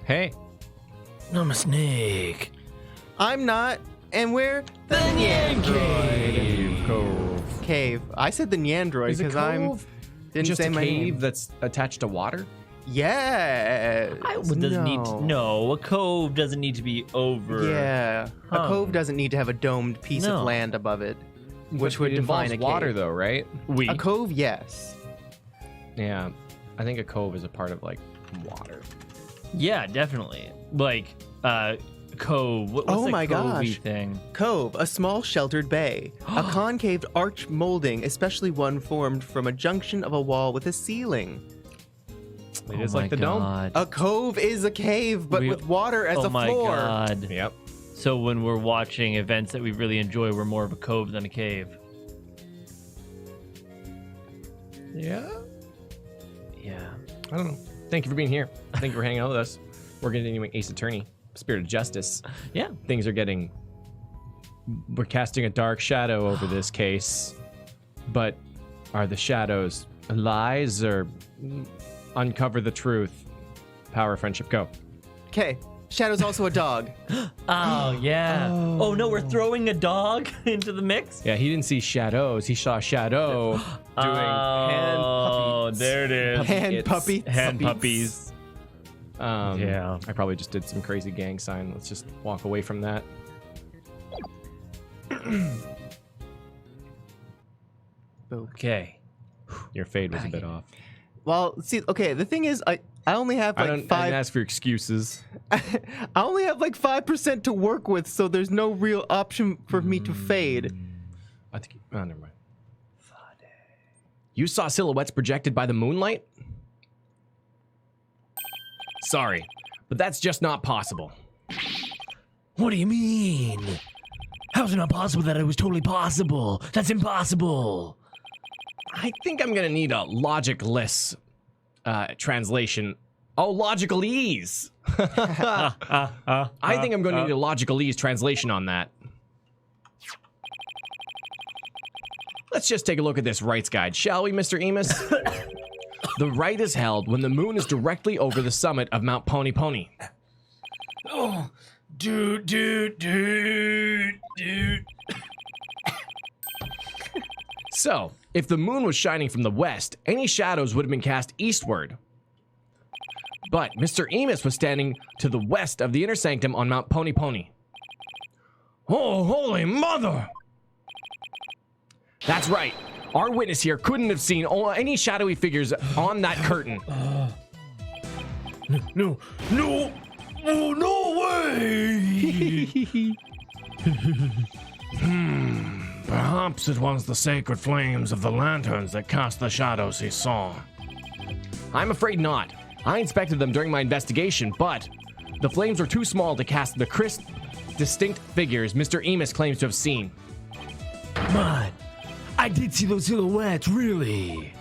Hey. I'm a snake. I'm not, and we're The NyanCave. cave. I said the Nyandroid Is a because I'm cove didn't just say a my cave name. that's attached to water? Yeah. A cove doesn't need to be over. Yeah. A cove doesn't need to have a domed piece of land above it, which would it define a involves water, cave. though, right? A cove, yes. Yeah, I think a cove is a part of like water. Yeah, definitely. Like, cove. What's Oh the my covey gosh. thing? Cove, a small sheltered bay. A concave arch molding, especially one formed from a junction of a wall with a ceiling. It is like the dome. A cove is a cave, but with water as a floor. Oh my god. Yep. So when we're watching events that we really enjoy, we're more of a cove than a cave. Yeah. Yeah. I don't know. Thank you for being here. Thank you for hanging out with us. We're continuing Ace Attorney, Spirit of Justice. Yeah. Things are getting... We're casting a dark shadow over this case. But are the shadows lies or uncover the truth? Power of friendship, go. Okay. Shadow's also a dog. Oh, yeah. Oh, no, we're throwing a dog into the mix? Yeah, he didn't see shadows. He saw Shadow doing hand Oh, puppy. there it is. Hand puppy. Hand puppies. Yeah. I probably just did some crazy gang sign. Let's just walk away from that. Okay. Your fade was a bit off. Well, see, okay, the thing is, I only have I like didn't five. ask for excuses. I only have like 5% to work with, so there's no real option for me to fade. I think. Oh, never mind. You saw silhouettes projected by the moonlight? Sorry, but that's just not possible. What do you mean? How's it not possible that it was totally possible? That's impossible. I think I'm gonna need a logicless translation. Oh, logical ease. I think I'm gonna need a logical ease translation on that. Let's just take a look at this Wright's guide, shall we, Mr. Emus? The Rite is held when the moon is directly over the summit of Mount Pony Pony. Oh, dude. So, if the moon was shining from the west, any shadows would have been cast eastward. But Mr. Emus was standing to the west of the inner sanctum on Mount Pony Pony. Oh, holy mother! That's right. Our witness here couldn't have seen any shadowy figures on that curtain. No way! Perhaps it was the sacred flames of the lanterns that cast the shadows he saw. I'm afraid not. I inspected them during my investigation, but the flames were too small to cast the crisp, distinct figures Mr. Emus claims to have seen. Man, I did see those silhouettes, really.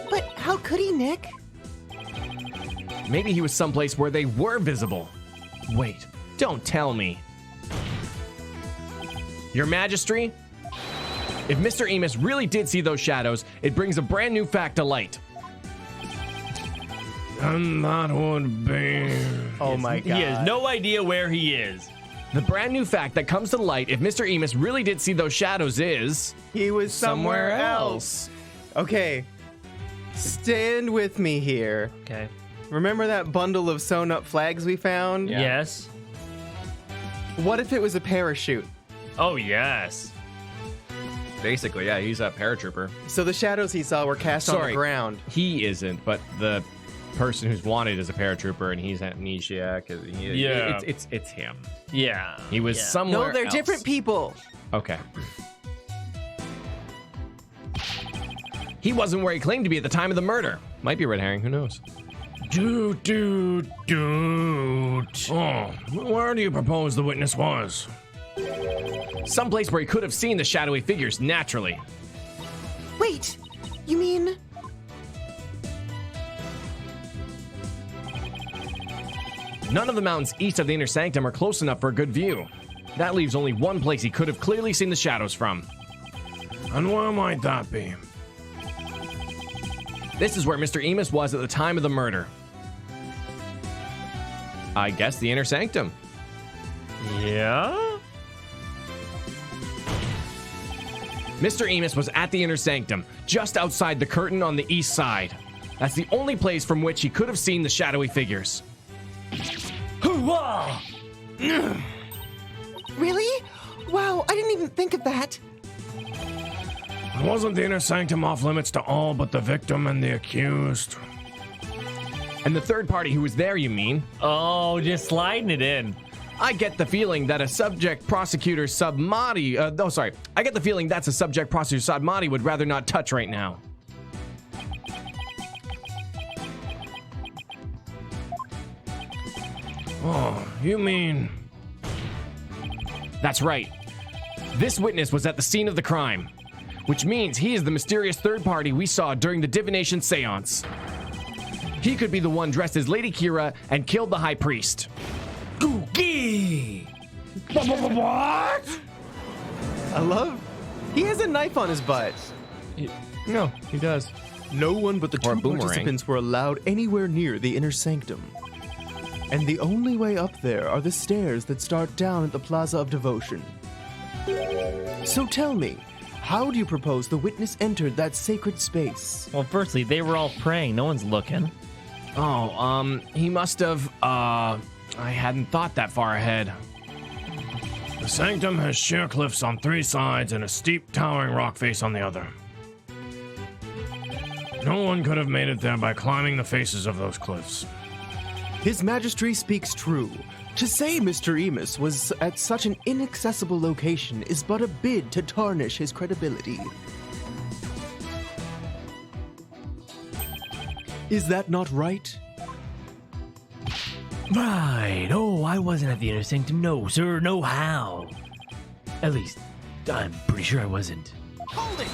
But how could he, Nick? Maybe he was someplace where they were visible. Wait, don't tell me. Your Majesty, if Mr. Emus really did see those shadows, it brings a brand new fact to light. And that would be... Oh my god. He has no idea where he is. The brand new fact that comes to light if Mr. Emus really did see those shadows is... He was somewhere else. Okay. Stand with me here. Okay. Remember that bundle of sewn up flags we found? Yeah. Yes. What if it was a parachute? Oh, yes. Basically, yeah, he's a paratrooper. So the shadows he saw were cast on the ground. He isn't, but the person who's wanted is a paratrooper, and he's amnesia. Yeah. It's him. Yeah. He was somewhere No, they're else. different people. Okay. He wasn't where he claimed to be at the time of the murder. Might be a red herring, who knows? Dude. Oh, where do you propose the witness was? Someplace where he could have seen the shadowy figures naturally. Wait, you mean... None of the mountains east of the inner sanctum are close enough for a good view. That leaves only one place he could have clearly seen the shadows from. And where might that be? This is where Mr. Emus was at the time of the murder. I guess the inner sanctum. Yeah? Mr. Emus was at the inner sanctum, just outside the curtain on the east side. That's the only place from which he could have seen the shadowy figures. Hoo-wah! Really? Wow, I didn't even think of that. Wasn't the inner sanctum off limits to all but the victim and the accused? And the third party who was there, you mean? Oh, just sliding it in. I get the feeling that a subject prosecutor submodi... I get the feeling that's a subject prosecutor submodi would rather not touch right now. Oh, you mean... That's right. This witness was at the scene of the crime, which means he is the mysterious third party we saw during the divination seance. He could be the one dressed as Lady Kira and killed the high priest. Googie! What? He has a knife on his butt. No, he does. No one but the Or a two boomerang. participants were allowed anywhere near the inner sanctum. And the only way up there are the stairs that start down at the Plaza of Devotion. So tell me, how do you propose the witness entered that sacred space? Well, firstly, they were all praying. No one's looking. Oh, he must have, I hadn't thought that far ahead. The sanctum has sheer cliffs on 3 sides and a steep, towering rock face on the other. No one could have made it there by climbing the faces of those cliffs. His Majesty speaks true. To say Mr. Emus was at such an inaccessible location is but a bid to tarnish his credibility. Is that not right? Right. Oh, I wasn't at the inner sanctum. No, sir. No how. At least, I'm pretty sure I wasn't. Hold it!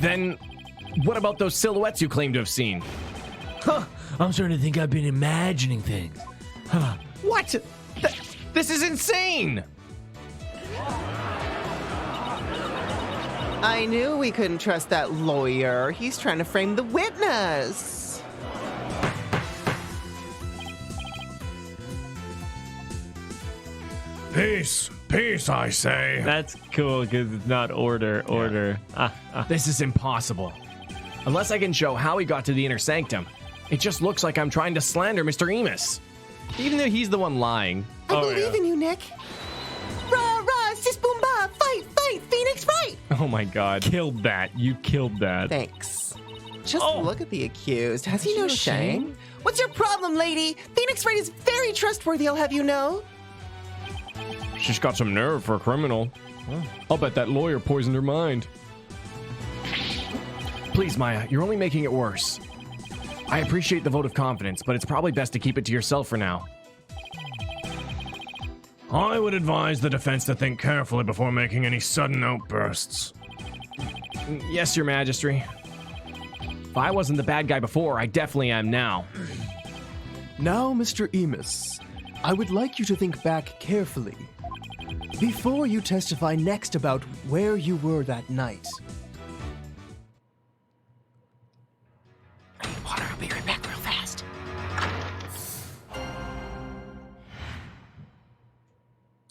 Then, what about those silhouettes you claim to have seen? Huh. I'm starting to think I've been imagining things. Huh. What? This is insane! I knew we couldn't trust that lawyer. He's trying to frame the witness. Peace, peace, I say. That's cool because it's not order. This is impossible. Unless I can show how he got to the inner sanctum, it just looks like I'm trying to slander Mr. Emus. Even though he's the one lying. I believe in you, Nick. Rah, rah, sis boom ba, fight, fight, Phoenix Wright. Oh my god. Killed that. You killed that. Thanks. Just Oh. look at the accused. Has he Has no she no shame? shame? What's your problem, lady? Phoenix Wright is very trustworthy, I'll have you know. She's got some nerve for a criminal. I'll bet that lawyer poisoned her mind. Please, Maya, you're only making it worse. I appreciate the vote of confidence, but it's probably best to keep it to yourself for now. I would advise the defense to think carefully before making any sudden outbursts. Yes, Your Majesty. If I wasn't the bad guy before, I definitely am now. Now, Mr. Emus, I would like you to think back carefully before you testify next about where you were that night. Water, I'll be right back real fast.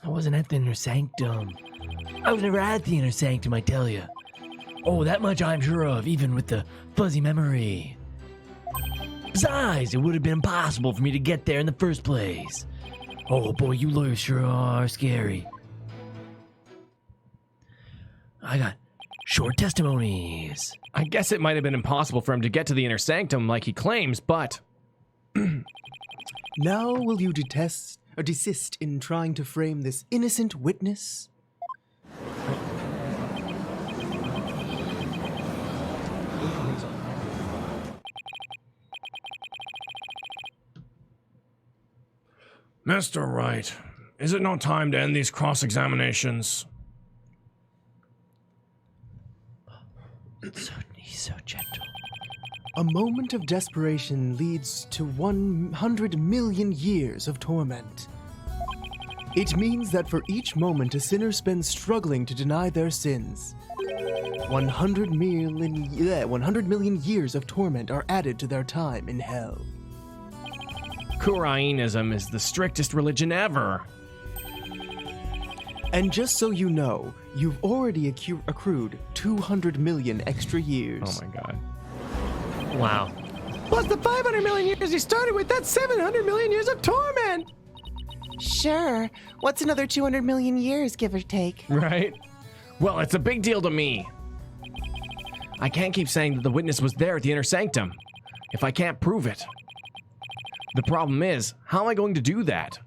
I wasn't at the inner sanctum. I was never at the inner sanctum, I tell you. Oh, that much I'm sure of, even with the fuzzy memory. Besides, it would have been impossible for me to get there in the first place. Oh boy, you lawyers sure are scary. I got short testimonies. I guess it might have been impossible for him to get to the inner sanctum like he claims, but... Now will you desist in trying to frame this innocent witness? Mr. Wright, is it not time to end these cross-examinations? He's so gentle. A moment of desperation leads to 100 million years of torment. It means that for each moment a sinner spends struggling to deny their sins, 100 million years of torment are added to their time in hell. Kurainism is the strictest religion ever. And just so you know, you've already accrued 200 million extra years. Oh my god. Wow. Plus the 500 million years you started with, that's 700 million years of torment! Sure. What's another 200 million years, give or take? Right? Well, it's a big deal to me. I can't keep saying that the witness was there at the inner sanctum if I can't prove it. The problem is, how am I going to do that?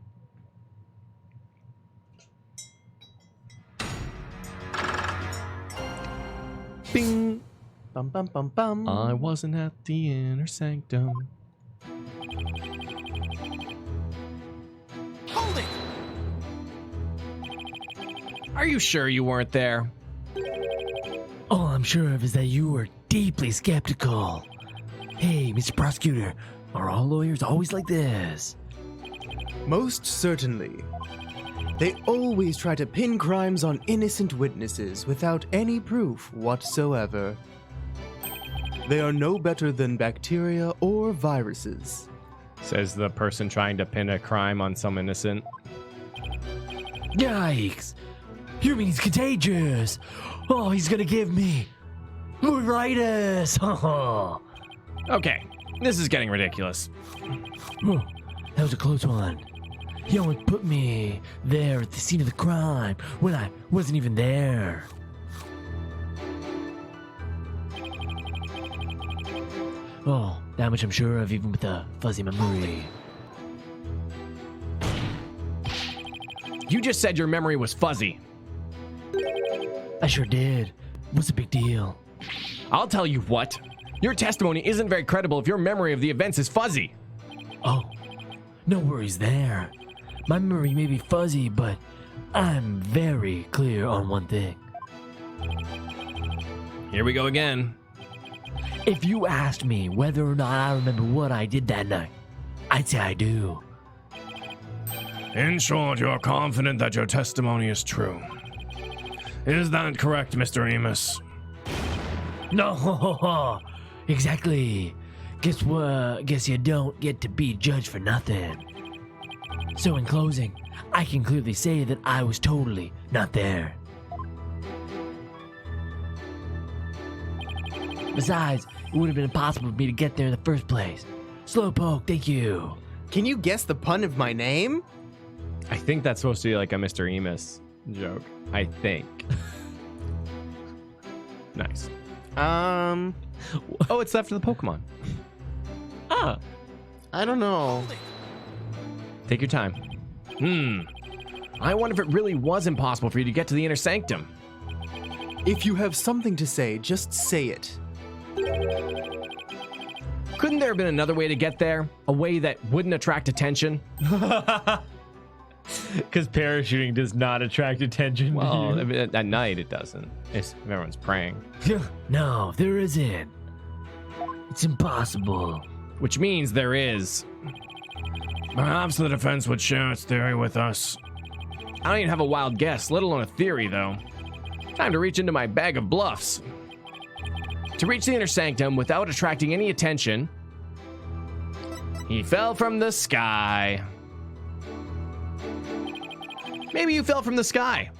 Bing! Bum bum bum bum. I wasn't at the inner sanctum. Hold it! Are you sure you weren't there? All I'm sure of is that you were deeply skeptical. Hey, Mr. Prosecutor, are all lawyers always like this? Most certainly. They always try to pin crimes on innocent witnesses without any proof whatsoever. They are no better than bacteria or viruses. Says the person trying to pin a crime on some innocent. Yikes! You mean he's contagious? Oh, he's gonna give me Wright. Okay, this is getting ridiculous. Oh, that was a close one. He almost put me there at the scene of the crime when I wasn't even there. Oh, that much I'm sure of, even with a fuzzy memory. You just said your memory was fuzzy. I sure did. What's the big deal? I'll tell you what. Your testimony isn't very credible if your memory of the events is fuzzy. Oh, no worries there. My memory may be fuzzy, but I'm very clear on one thing. Here we go again. If you asked me whether or not I remember what I did that night, I'd say I do. In short, you're confident that your testimony is true. Is that correct, Mr. Amos? No, exactly. Guess what? Guess you don't get to be judged for nothing. So in closing, I can clearly say that I was totally not there. Besides, it would have been impossible for me to get there in the first place. Slowpoke, thank you. Can you guess the pun of my name? I think that's supposed to be like a Mr. Amos joke. I think. Nice. Oh, it's that for the Pokemon. Ah. I don't know. Take your time. I wonder if it really was impossible for you to get to the inner sanctum. If you have something to say, just say it. Couldn't there have been another way to get there? A way that wouldn't attract attention? Because parachuting does not attract attention. Well, at night it doesn't. If everyone's praying. No, there isn't. It's impossible. Which means there is. Perhaps the defense would share its theory with us. I don't even have a wild guess, let alone a theory, though. Time to reach into my bag of bluffs. To reach the inner sanctum without attracting any attention, he fell from the sky. Maybe you fell from the sky.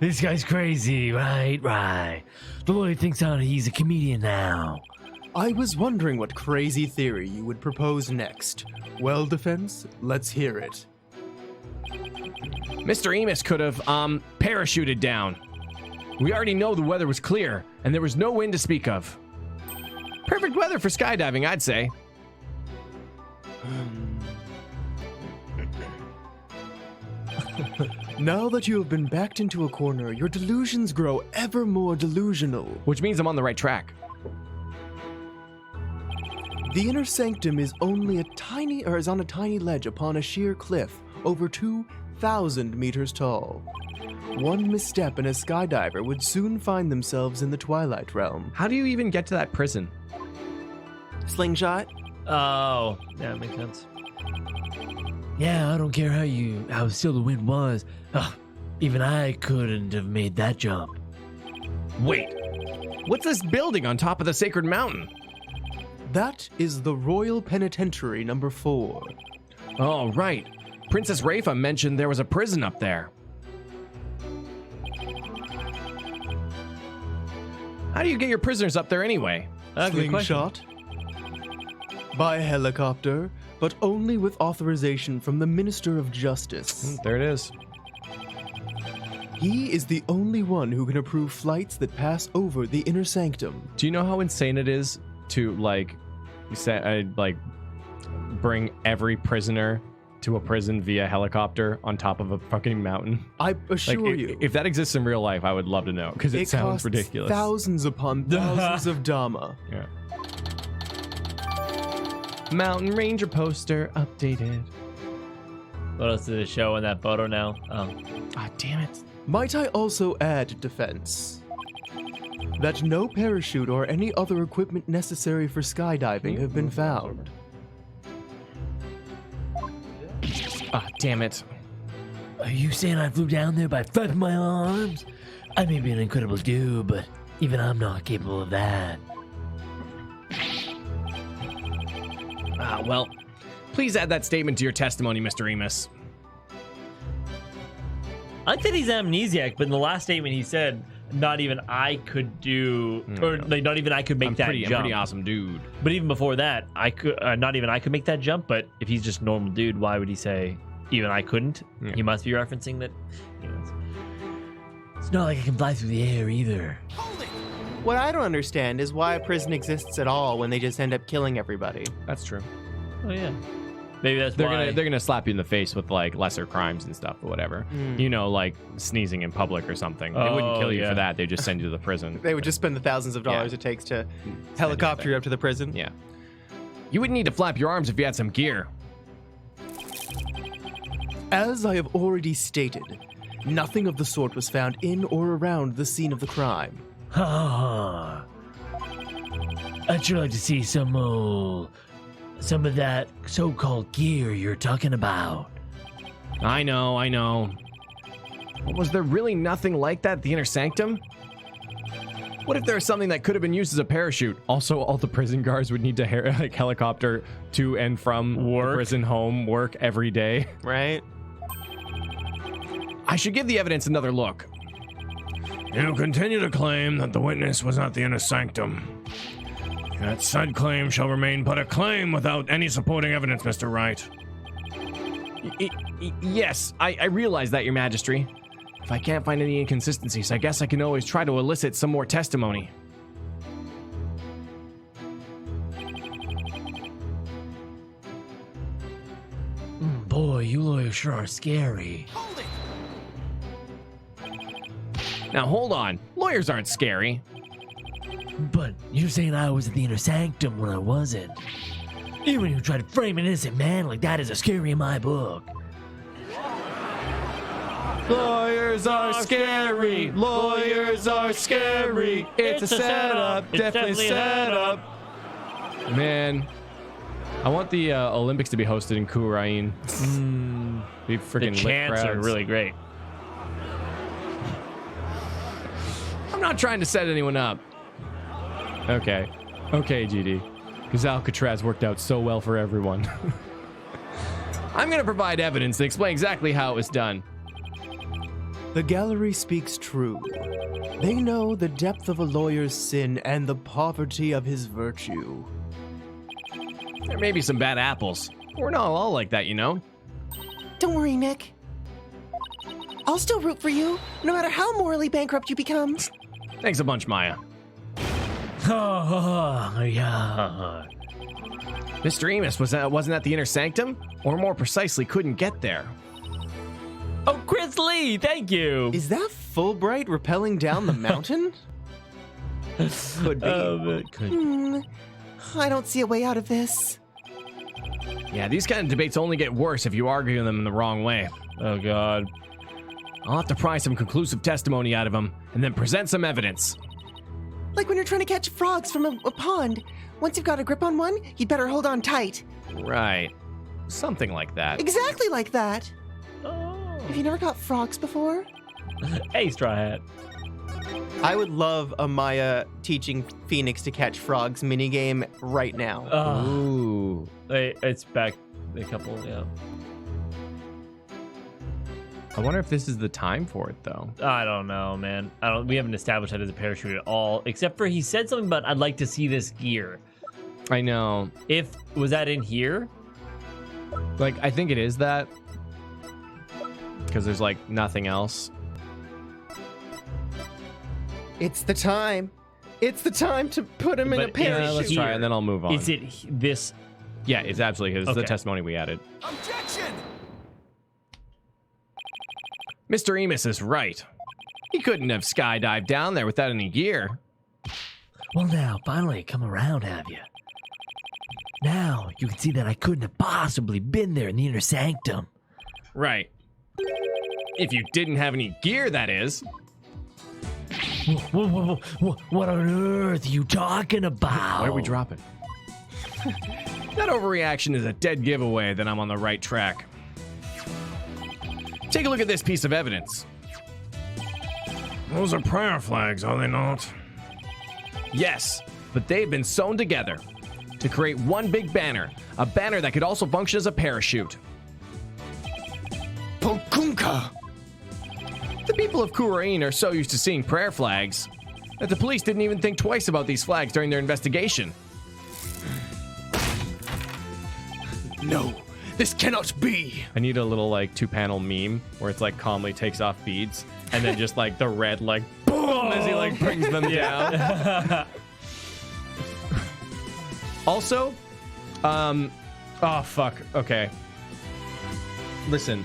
This guy's crazy, right. The lawyer thinks he's a comedian now. I was wondering what crazy theory you would propose next. Well, defense, let's hear it. Mr. Amos could have, parachuted down. We already know the weather was clear, and there was no wind to speak of. Perfect weather for skydiving, I'd say. Now that you have been backed into a corner, your delusions grow ever more delusional. Which means I'm on the right track. The inner sanctum is only is on a tiny ledge upon a sheer cliff over 2,000 meters tall. One misstep and a skydiver would soon find themselves in the Twilight Realm. How do you even get to that prison? Slingshot? Oh, yeah, that makes sense. Yeah, I don't care how still the wind was. Even I couldn't have made that jump. Wait, what's this building on top of the sacred mountain? That is the Royal Penitentiary number 4. Oh, right. Princess Rafa mentioned there was a prison up there. How do you get your prisoners up there anyway? Good question. Slingshot. By helicopter, but only with authorization from the Minister of Justice. There it is. He is the only one who can approve flights that pass over the inner sanctum. Do you know how insane it is to bring every prisoner to a prison via helicopter on top of a fucking mountain? I assure you. If that exists in real life, I would love to know because it sounds costs ridiculous. Thousands upon thousands of Dama. Yeah. Mountain Ranger poster updated. What else did it show in that photo now? Oh. Ah, damn it. Might I also add, defense, that no parachute or any other equipment necessary for skydiving have been found. Ah, damn it. Are you saying I flew down there by flapping my arms? I may be an incredible dude, but even I'm not capable of that. Ah, well, please add that statement to your testimony, Mr. Remus. I think he's amnesiac, but in the last statement he said, not even I could do, or like, not even I could make I'm that pretty jump. awesome dude. But even before that, I could, not even I could make that jump. But if he's just a normal dude, why would he say even I couldn't? Yeah. He must be referencing that. Anyways. It's not like I can fly through the air either. What I don't understand is why a prison exists at all when they just end up killing everybody. That's true. Oh yeah, maybe that's They're why. gonna slap you in the face with like lesser crimes and stuff or whatever. You know, like sneezing in public or something. They wouldn't Oh, kill you yeah. for that. They just send you to the prison. They would just spend the thousands of dollars Yeah. it takes to helicopter you up to the prison. Yeah. You wouldn't need to flap your arms if you had some gear. As I have already stated, nothing of the sort was found in or around the scene of the crime. Ha! I'd sure like to see some of that so-called gear you're talking about. I know. But was there really nothing like that at the inner sanctum? What if there was something that could have been used as a parachute? Also, all the prison guards would need to helicopter to and from the prison home, work every day. Right? I should give the evidence another look. You continue to claim that the witness was at the inner sanctum. That said claim shall remain but a claim without any supporting evidence, Mr. Wright. Yes, I realize that, Your Majesty. If I can't find any inconsistencies, I guess I can always try to elicit some more testimony. Boy, you lawyers sure are scary. Now hold on, lawyers aren't scary. But you're saying I was at the inner sanctum when I wasn't. Even when you try to frame an innocent man like that as a scary in my book. Lawyers are scary. Lawyers are scary. It's a setup. Definitely set up. Man, I want the Olympics to be hosted in Kurain. Be the freaking lit chants are crowds. really great. I'm not trying to set anyone up. Okay, GD. Because Alcatraz worked out so well for everyone. I'm gonna provide evidence to explain exactly how it was done. The gallery speaks true. They know the depth of a lawyer's sin and the poverty of his virtue. There may be some bad apples. We're not all like that, you know? Don't worry, Nick. I'll still root for you, no matter how morally bankrupt you become. Thanks a bunch, Maya. Yeah. Mr. Emus wasn't at the inner sanctum? Or more precisely, couldn't get there. Oh, Chris Lee, thank you. Is that Fulbright rappelling down the mountain? Could be. I don't see a way out of this. Yeah, these kind of debates only get worse if you argue them in the wrong way. Oh God. I'll have to pry some conclusive testimony out of him, and then present some evidence. Like when you're trying to catch frogs from a pond. Once you've got a grip on one, you'd better hold on tight. Right. Something like that. Exactly like that. Oh. Have you never caught frogs before? Hey, Straw Hat. I would love a Maya teaching Phoenix to catch frogs minigame right now. Ooh. It's back a couple, yeah. I wonder if this is the time for it, though. I don't know, man. We haven't established that as a parachute at all, except for he said something about I'd like to see this gear. I know. Was that in here? Like, I think it is that. Because there's, like, nothing else. It's the time. It's the time to put him in a But, parachute. Yeah, let's try it, and then I'll move on. Is it this? Yeah, it's absolutely his. It's the Okay. testimony we added. Objection! Mr. Emus is right. He couldn't have skydived down there without any gear. Well, now, finally, come around, have you? Now, you can see that I couldn't have possibly been there in the inner sanctum. Right. If you didn't have any gear, that is. What on earth are you talking about? Why are we dropping? That overreaction is a dead giveaway that I'm on the right track. Take a look at this piece of evidence. Those are prayer flags, are they not? Yes, but they've been sewn together to create one big banner, a banner that could also function as a parachute. Pokunka! The people of Kurain are so used to seeing prayer flags that the police didn't even think twice about these flags during their investigation. No, this cannot be! I need a little like 2-panel meme where it's like calmly takes off beads and then just like the red like boom as he like brings them down. Also, oh fuck. Okay. Listen,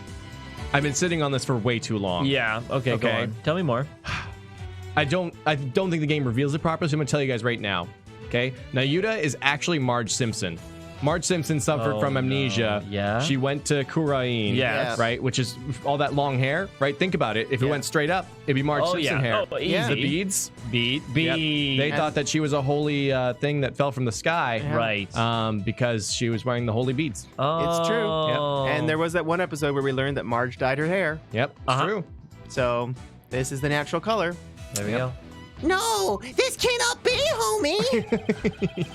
I've been sitting on this for way too long. Yeah. Okay. Go Okay. on. Tell me more. I don't think the game reveals it properly, so I'm gonna tell you guys right now. Okay? Nayuta is actually Marge Simpson. Marge Simpson suffered Oh, from amnesia. no. Yeah? She went to Kurain. Yes. Right? Which is all that long hair, right? Think about it. If it went straight up, it'd be Marge Oh, Simpson yeah. hair. Oh, easy. The beads. Bead. Yep. They thought that she was a holy thing that fell from the sky. Right. Because she was wearing the holy beads. Oh. It's true. And there was that one episode where we learned that Marge dyed her hair. Yep. It's Uh-huh. true. So this is the natural color. There we go. No, this cannot be, homie.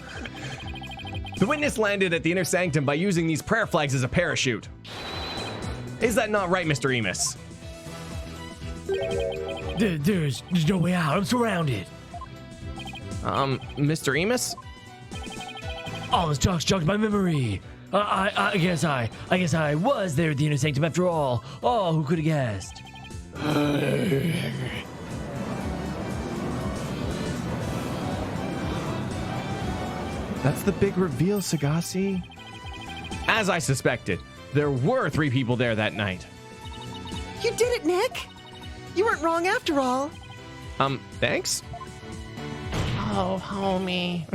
The witness landed at the inner sanctum by using these prayer flags as a parachute. Is that not right, Mr. Emus? There's no way out. I'm surrounded. Mr. Emus? All this talk's jogged my memory. I guess I was there at the inner sanctum after all. Oh, who could have guessed? That's the big reveal, Sagasi. As I suspected, there were 3 people there that night. You did it, Nick. You weren't wrong after all. Thanks? Oh, homie.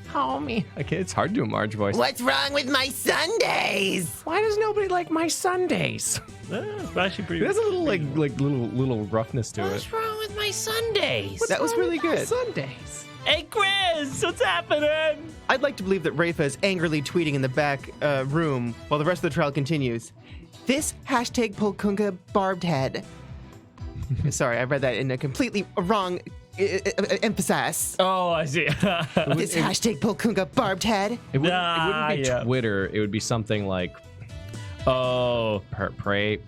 Homie. Okay, it's hard to do a Marge voice. What's wrong with my Sundays? Why does nobody like my Sundays? It's actually pretty. There's a little little roughness to it. wrong with my Sundays? That was really good. Sundays. Hey, Chris, what's happening? I'd like to believe that Rafa is angrily tweeting in the back room while the rest of the trial continues. This hashtag Pokunka barbed head. Sorry, I read that in a completely wrong emphasis. Oh, I see. This hashtag Pokunka barbed head. It wouldn't be yeah. Twitter. It would be something like Oh, Prater.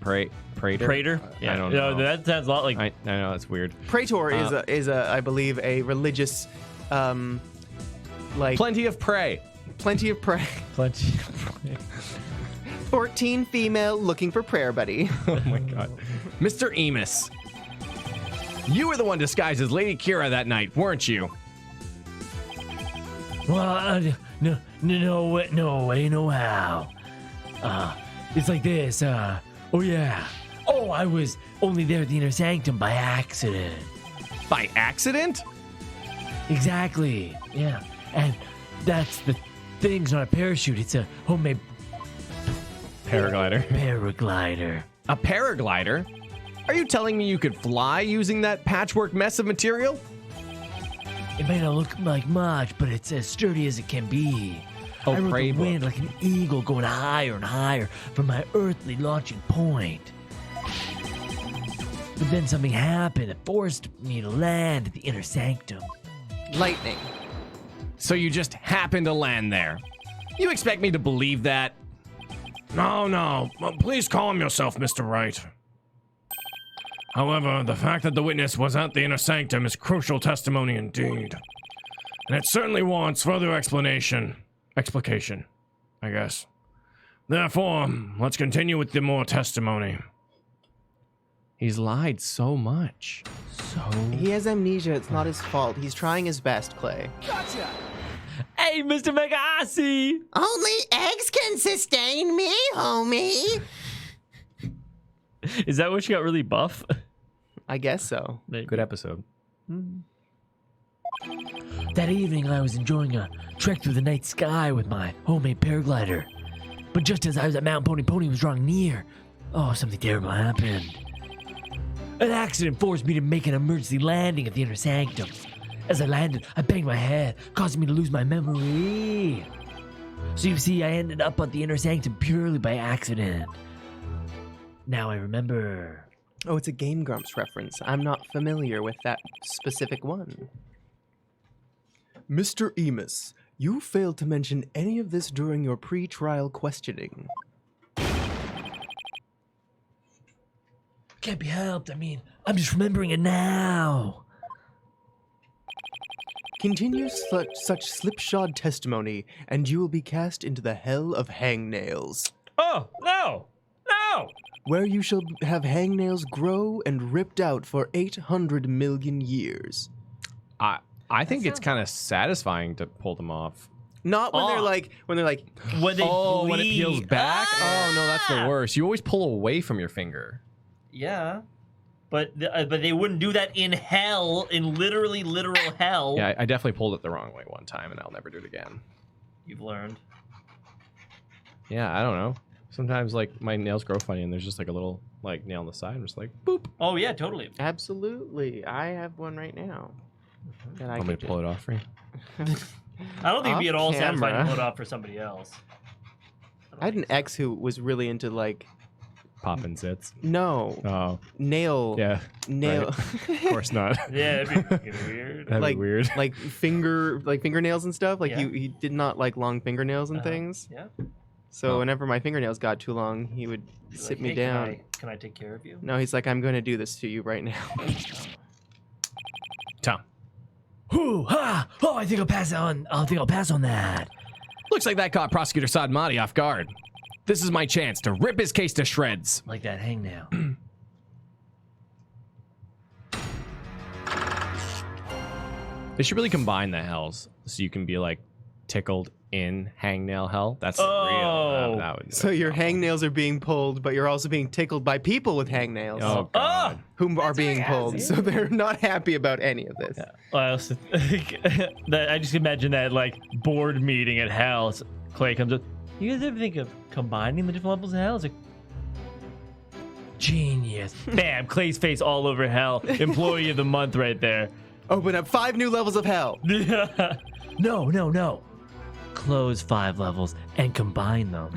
Prater? I don't know. No, that sounds a lot like. I know that's weird. Praetor is a I believe a religious like Plenty of prey. plenty of prayer. Plenty. 14 female looking for prayer buddy. Oh my god. Mr. Emus. You were the one disguised as Lady Kira that night, weren't you? Well, no way, no how. It's like this. Oh yeah. Oh, I was only there at the inner sanctum by accident. By accident? Exactly. Yeah. And that's the thing's not a parachute. It's a homemade Paraglider. paraglider. A paraglider? Are you telling me you could fly using that patchwork mess of material? It may not look like much, but it's as sturdy as it can be. Oh, I rode pray the book. wind like an eagle going higher and higher from my earthly launching point. But then something happened that forced me to land at the inner sanctum. Lightning. So you just happened to land there. You expect me to believe that? No. Well, please calm yourself, Mr. Wright. However, the fact that the witness was at the inner sanctum is crucial testimony indeed. And it certainly warrants further explication, I guess. Therefore, let's continue with the more testimony. He's lied so much. He has amnesia. It's not his fault. He's trying his best, Clay. Gotcha! Hey, Mr. Megasi! Only eggs can sustain me, homie. Is that what you got really buff? I guess so. Good episode. That evening, I was enjoying a trek through the night sky with my homemade paraglider. But just as I was at Mount Pony was drawing near, something terrible happened. An accident forced me to make an emergency landing at the inner sanctum. As I landed, I banged my head, causing me to lose my memory. So you see, I ended up at the inner sanctum purely by accident. Now I remember. Oh, it's a Game Grumps reference. I'm not familiar with that specific one. Mr. Emus, you failed to mention any of this during your pre-trial questioning. Can't be helped. I mean, I'm just remembering it now. Continue such slipshod testimony, and you will be cast into the hell of hangnails, Oh, no! No! where you shall have hangnails grow and ripped out for 800 million years. I think it's kind of satisfying to pull them off. Not when Oh. they're like, When they when it peels bleed. back? Ah! Oh, no, that's the worst. You always pull away from your finger. Yeah. But they wouldn't do that in hell, in literally literal hell. Yeah, I definitely pulled it the wrong way one time, and I'll never do it again. You've learned. Yeah, I don't know. Sometimes, like, my nails grow funny, and there's just, like, a little, like, nail on the side. I'm just like, boop. Oh, yeah, totally. Absolutely. I have one right now. That I Want me could to pull it off for you? I don't think it'd be at all Off satisfying to camera. pull it off for somebody else. I had an ex who was really into, like, Poppin' zits. no, Oh, nail. yeah. Nail. Of course not. Yeah, it'd be fucking weird. That'd like be weird. like fingernails and stuff. Like Yeah. he did not like long fingernails and things. Yeah. So Oh. whenever my fingernails got too long, he would Be sit like, me "Hey, down. Can I take care of you? No, he's like, I'm going to do this to you right now. Tom. Whew, ha! Oh, I think I'll pass on. I think I'll pass on that. Looks like that caught Prosecutor Sadmati off guard. This is my chance to rip his case to shreds. Like that hangnail. They should really combine the hells so you can be like tickled in hangnail hell. That's Oh. real. That would, So your hangnails are being pulled, but you're also being tickled by people with hangnails Oh God. whom are being pulled. So they're not happy about any of this. Well, I also think that I just imagine that like board meeting at hell. Clay comes up. You guys ever think of combining the different levels of hell? It's like, Genius. bam, Clay's face all over hell. Employee of the month right there. Open up 5 new levels of hell. No. Close 5 levels and combine them.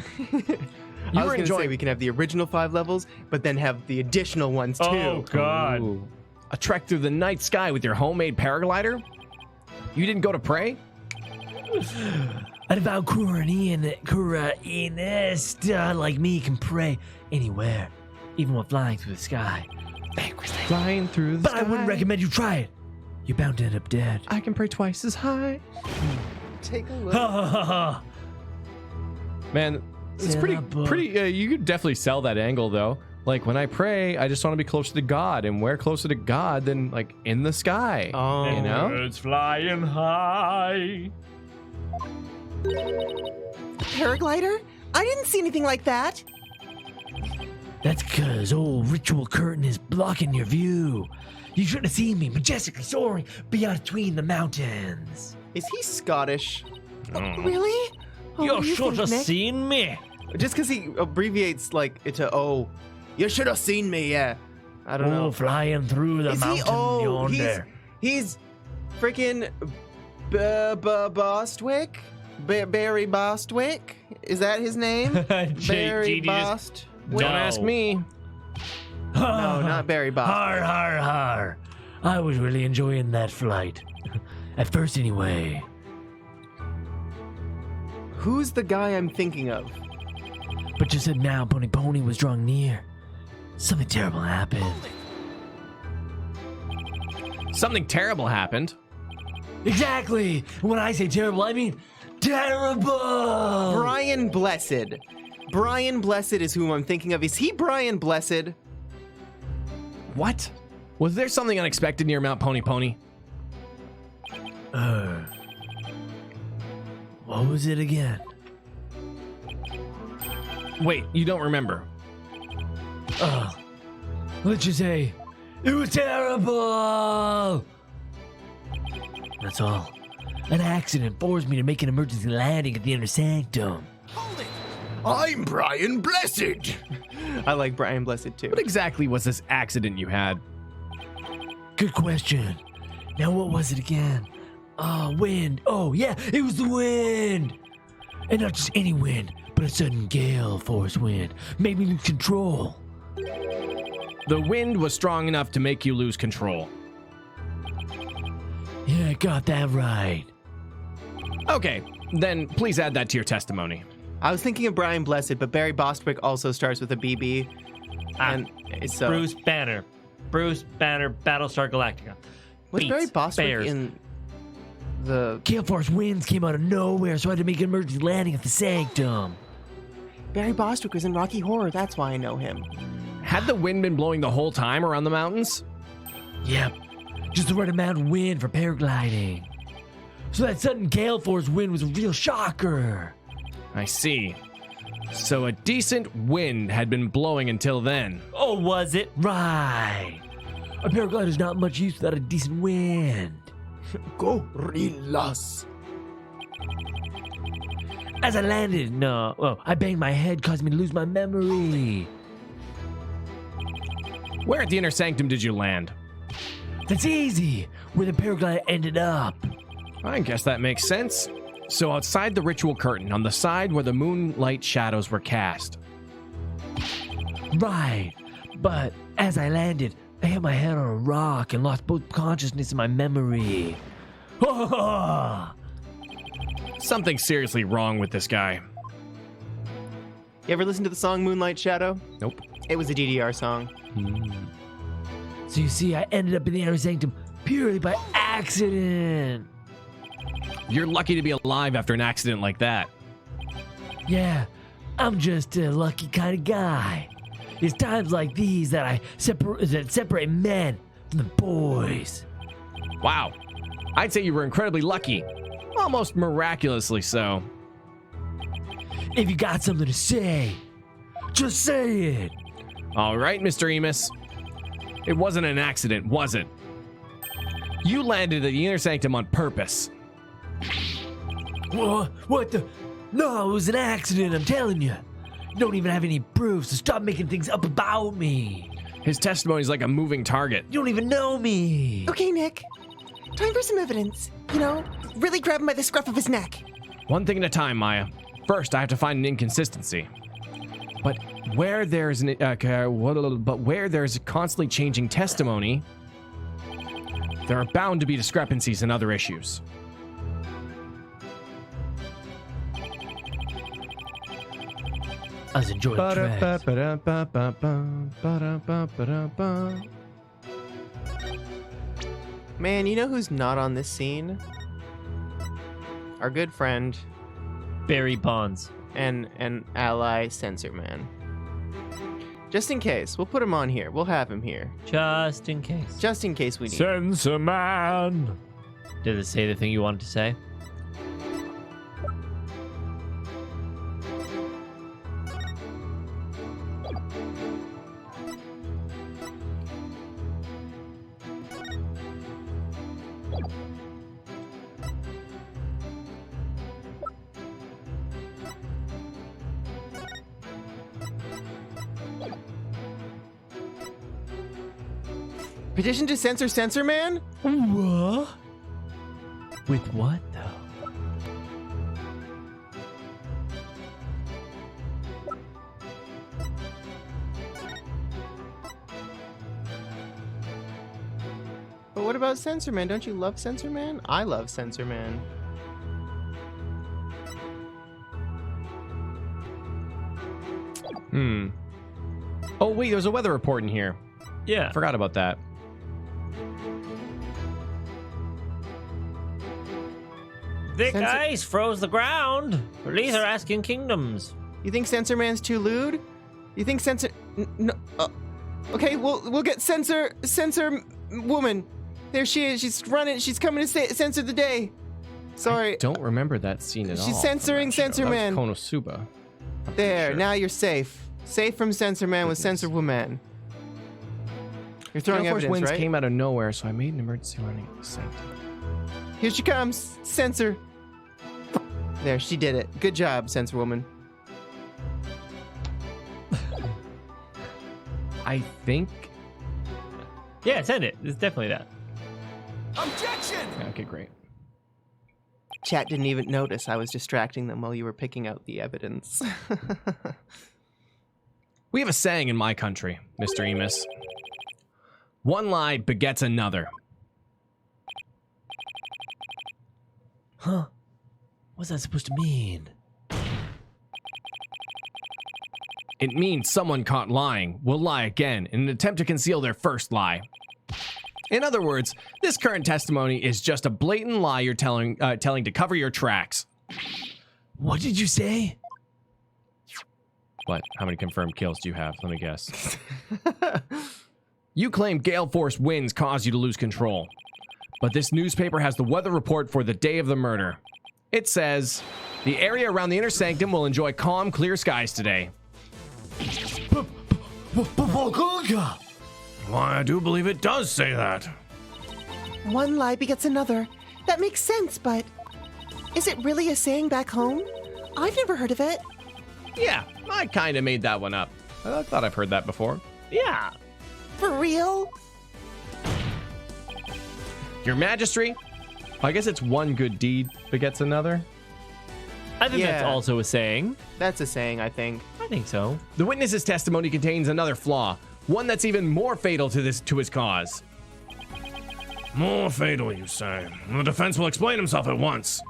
I was going to say we can have the original 5 levels, but then have the additional ones too. Oh God. Ooh. A trek through the night sky with your homemade paraglider? You didn't go to pray? A devout Kurainist like me can pray anywhere, even while flying through the sky. Flying through the But sky. I wouldn't recommend you try it. You're bound to end up dead. I can pray twice as high. Take a look. Ha ha ha ha. Man, it's pretty. You could definitely sell that angle though. Like when I pray, I just want to be closer to God, and where closer to God than like in the sky. Oh, You know? Birds flying high. Paraglider? I didn't see anything like that. That's because old ritual curtain is blocking your view. You shouldn't have seen me majestically soaring beyond between the mountains. Is he Scottish? Really? Oh, You what do should think, have Nick? seen me. Just because he abbreviates like it to O. You should have seen me, yeah. I don't know. Flying through the Is he? mountain Oh, yonder. he's freaking Bostwick? Barry Bostwick? Is that his name? Barry GD just- Bostwick? Don't No. ask me. No, not Barry Bostwick. Har, har, har. I was really enjoying that flight. At first, anyway. Who's the guy I'm thinking of? But just as now Pony Pony was drawing near, something terrible happened. Something terrible happened. Exactly! When I say terrible, I mean terrible! Brian Blessed. Brian Blessed is whom I'm thinking of. Is he Brian Blessed? What? Was there something unexpected near Mount Pony Pony? What was it again? Wait, you don't remember? Let's just say, it was terrible! That's all. An accident forced me to make an emergency landing at the inner sanctum. I'm Brian Blessed. I like Brian Blessed too. What exactly was this accident you had? Good question. Now what was it again? Wind. Oh, yeah, it was the wind! And not just any wind, but a sudden gale force wind. Made me lose control. The wind was strong enough to make you lose control. Yeah, I got that right. Okay, then please add that to your testimony. I was thinking of Brian Blessed, but Barry Bostwick also starts with a BB. And so Bruce Banner. Bruce Banner, Battlestar Galactica. was Beats Barry Bostwick Bears. in the Gale force winds came out of nowhere, so I had to make an emergency landing at the sanctum. Barry Bostwick was in Rocky Horror. That's why I know him. Had the wind been blowing the whole time around the mountains? Yep, just the right amount of wind for paragliding. So that sudden gale force wind was a real shocker. I see. So a decent wind had been blowing until then. Oh, was it? Right. A paraglider's not much use without a decent wind. Gorillas. As I landed, I banged my head, causing me to lose my memory. Where at the inner sanctum did you land? That's easy. Where the paraglider ended up. I guess that makes sense. So outside the ritual curtain, on the side where the moonlight shadows were cast. Right. But as I landed, I hit my head on a rock and lost both consciousness and my memory. Something seriously wrong with this guy. You ever listen to the song Moonlight Shadow? Nope. It was a DDR song. So you see, I ended up in the inner sanctum purely by accident. You're lucky to be alive after an accident like that. Yeah, I'm just a lucky kind of guy. It's times like these that separate men from the boys. Wow. I'd say you were incredibly lucky. Almost miraculously so. If you got something to say, just say it. All right, Mr. Emus. It wasn't an accident, was it? You landed at the inner sanctum on purpose. What the? No, it was an accident, I'm telling you. You don't even have any proof, so stop making things up about me. His testimony's like a moving target. You don't even know me. Okay, Nick. Time for some evidence. Really grab him by the scruff of his neck. One thing at a time, Maya. First, I have to find an inconsistency. But where there's constantly changing testimony, there are bound to be discrepancies in other issues. I was enjoying tracks. Man, you know who's not on this scene? Our good friend Barry Bonds. and an ally, Censor Man. Just in case, we'll put him on here. We'll have him here. Just in case. Just in case we need. Censor Man. Did it say the thing you wanted to say? Petition to censor Censor Man? What? With what, though? But what about Censor Man? Don't you love Censor Man? I love Censor Man. Oh, wait, there's a weather report in here. Yeah. Forgot about that. Thick ice froze the ground. These are asking kingdoms. You think Censor Man's too lewd? You think Censor... No. Okay, we'll get Censor Woman. There she is. She's running. She's coming to censor the day. Sorry. Don't remember that scene at all. She's censoring Censor Man. That was Konosuba. There. Sure. Now you're safe. Safe from Censor Man with Censor Woman. You're throwing Gale Force evidence, winds right? came out of nowhere, so I made an emergency landing at the Sanctum. Here she comes. Censor. There, she did it. Good job, Censor Woman. I think... Yeah, send it. It's definitely that. Objection! Okay, great. Chat didn't even notice I was distracting them while you were picking out the evidence. We have a saying in my country, Mr. Emus. One lie begets another. Huh? What's that supposed to mean? It means someone caught lying will lie again in an attempt to conceal their first lie. In other words, this current testimony is just a blatant lie you're telling to cover your tracks. What did you say? What? How many confirmed kills do you have? Let me guess. You claim gale force winds caused you to lose control. But this newspaper has the weather report for the day of the murder. It says, the area around the inner sanctum will enjoy calm, clear skies today. Why, I do believe it does say that. One lie begets another. That makes sense, but is it really a saying back home? I've never heard of it. Yeah, I kind of made that one up. I thought I've heard that before. Yeah. For real? Your Majesty? I guess it's one good deed begets another. I think that's Yeah. also a saying. That's a saying, I think. I think so. The witness's testimony contains another flaw, one that's even more fatal to his cause. More fatal, you say? The defense will explain himself at once.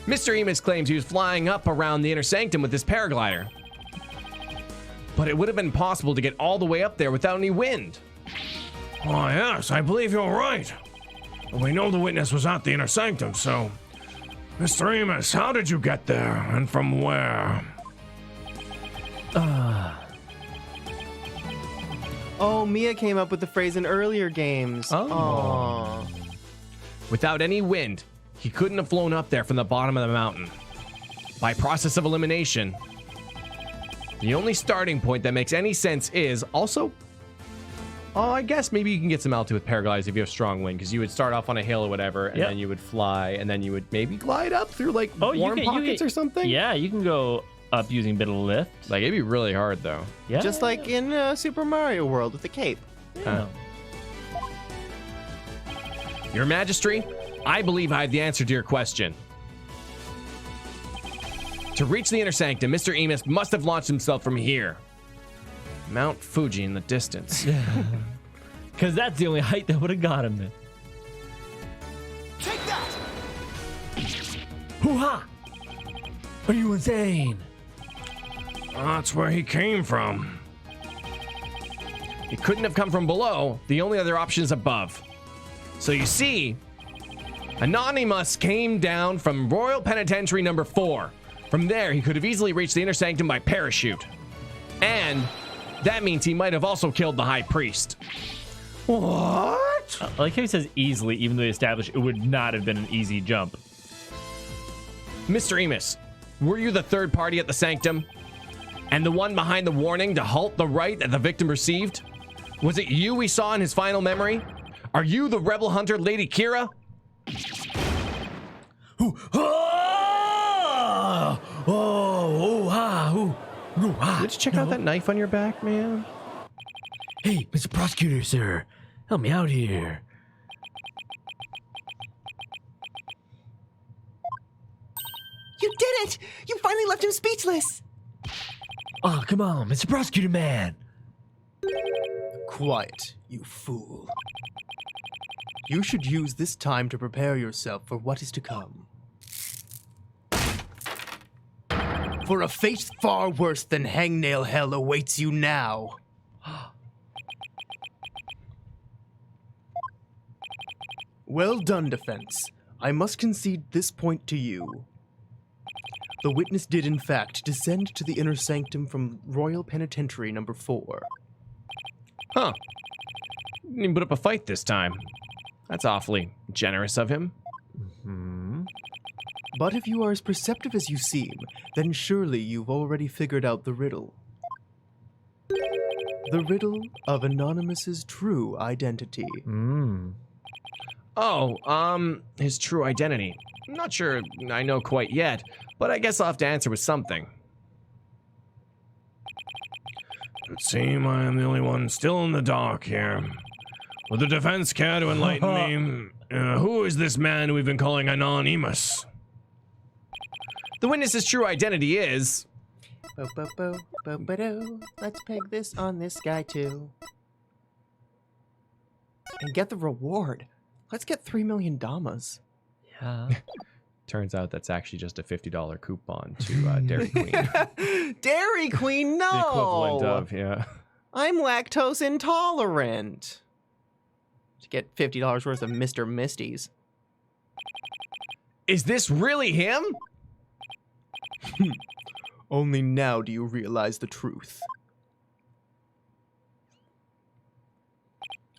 Mr. Emus claims he was flying up around the inner sanctum with his paraglider. But it would have been possible to get all the way up there without any wind. Oh, yes, I believe you're right. We know the witness was at the inner sanctum, so... Mr. Emus, how did you get there, and from where? Oh, Mia came up with the phrase in earlier games. Oh. Without any wind, he couldn't have flown up there from the bottom of the mountain. By process of elimination, the only starting point that makes any sense is also... Oh, I guess maybe you can get some altitude with paragliders if you have strong wind, because you would start off on a hill or whatever, and then you would fly, and then you would maybe glide up through, like, warm pockets or something? Yeah, you can go up using a bit of lift. Like, it'd be really hard, though. Yeah. Just like in Super Mario World with the cape. Yeah. Your Majesty, I believe I have the answer to your question. To reach the inner sanctum, Mr. Emus must have launched himself from here. Mount Fuji in the distance. Because that's the only height that would have got him there. Take that! Hoo-ha! Are you insane? That's where he came from. He couldn't have come from below. The only other option is above. So you see, Anonymous came down from Royal Penitentiary number 4. From there, he could have easily reached the inner sanctum by parachute. And that means he might have also killed the High Priest. What? I like how he says easily, even though they established it would not have been an easy jump. Mr. Emus, were you the third party at the sanctum? And the one behind the warning to halt the Rite that the victim received? Was it you we saw in his final memory? Are you the rebel hunter, Lady Kira? Did you check out that knife on your back, man? Hey, Mr. Prosecutor, sir. Help me out here. You did it! You finally left him speechless! Oh, come on, Mr. Prosecutor man. Quiet, you fool. You should use this time to prepare yourself for what is to come. For a fate far worse than hangnail hell awaits you now. Well done, defense. I must concede this point to you. The witness did, in fact, descend to the inner sanctum from Royal Penitentiary number 4. Huh. Didn't even put up a fight this time. That's awfully generous of him. But if you are as perceptive as you seem, then surely you've already figured out the riddle. The riddle of Anonymous's true identity. Oh, his true identity. I'm not sure I know quite yet, but I guess I'll have to answer with something. It would seem I am the only one still in the dark here. Would the defense care to enlighten me? Who is this man we've been calling Anonymous? The witness's true identity is... Let's peg this on this guy too. And get the reward. Let's get 3 million Damas. Yeah. Turns out that's actually just a $50 coupon to Dairy Queen. Dairy Queen, no! The equivalent of, yeah. I'm lactose intolerant. To get $50 worth of Mr. Misties. Is this really him? Only now do you realize the truth.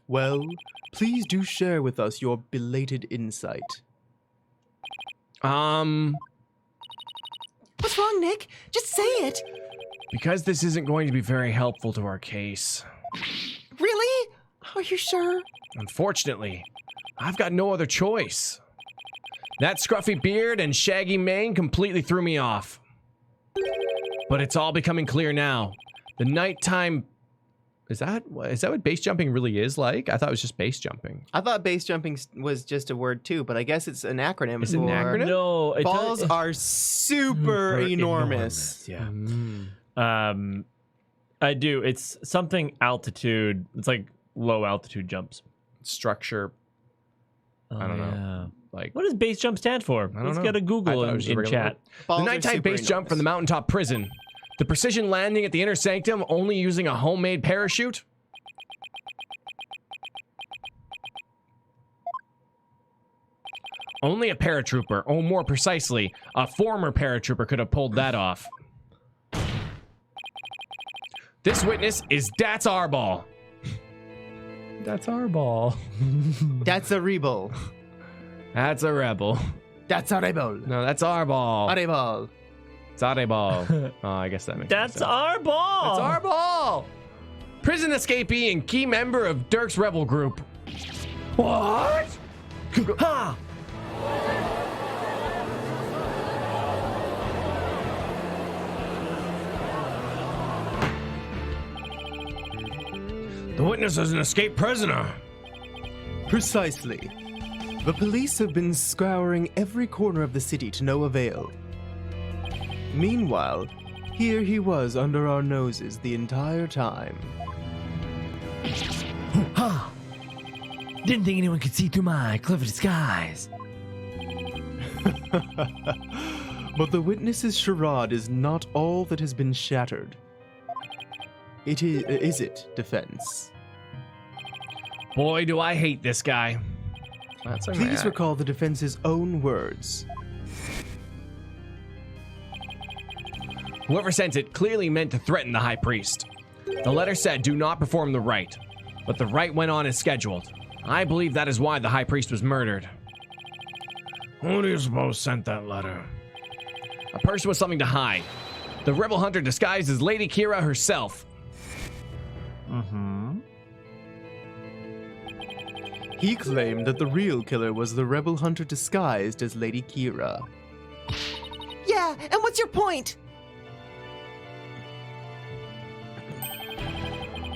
Well, please do share with us your belated insight. What's wrong, Nick? Just say it. Because this isn't going to be very helpful to our case. Really? Are you sure? Unfortunately, I've got no other choice. That scruffy beard and shaggy mane completely threw me off. But it's all becoming clear now. The nighttime... Is that what base jumping really is like? I thought it was just base jumping. I thought base jumping was just a word too, but I guess it's an acronym. Is it an acronym? No, it balls are super enormous. Yeah. I do. It's something altitude. It's like low altitude jumps. Structure. I don't know. Yeah. Like, What does base jump stand for? don't Let's know. get a I Google thought it was just in regular chat. Balls the are nighttime super base jump from the enormous. mountaintop prison. The precision landing at the inner sanctum only using a homemade parachute. Only a paratrooper, or more precisely, a former paratrooper could have pulled that off. This witness is That's Arball. That's our ball. That's a rebel. That's a rebel. That's a rebel. No, that's Arball. A rebel. It's Arball. Oh, I guess that makes That's sense. our ball. That's Arball. Prison escapee and key member of Dirk's rebel group. What? Ha! The witness is an escaped prisoner. Precisely. The police have been scouring every corner of the city to no avail. Meanwhile, here he was under our noses the entire time. Ha! Didn't think anyone could see through my clever disguise. But the witness's charade is not all that has been shattered. Is it, defense? Boy, do I hate this guy. That's Please recall the defense's own words. Whoever sent it clearly meant to threaten the high priest. The letter said, do not perform the rite. But the rite went on as scheduled. I believe that is why the high priest was murdered. Who do you suppose sent that letter? A person with something to hide. The rebel hunter disguised as Lady Kira herself. He claimed that the real killer was the rebel hunter disguised as Lady Kira. Yeah, and what's your point?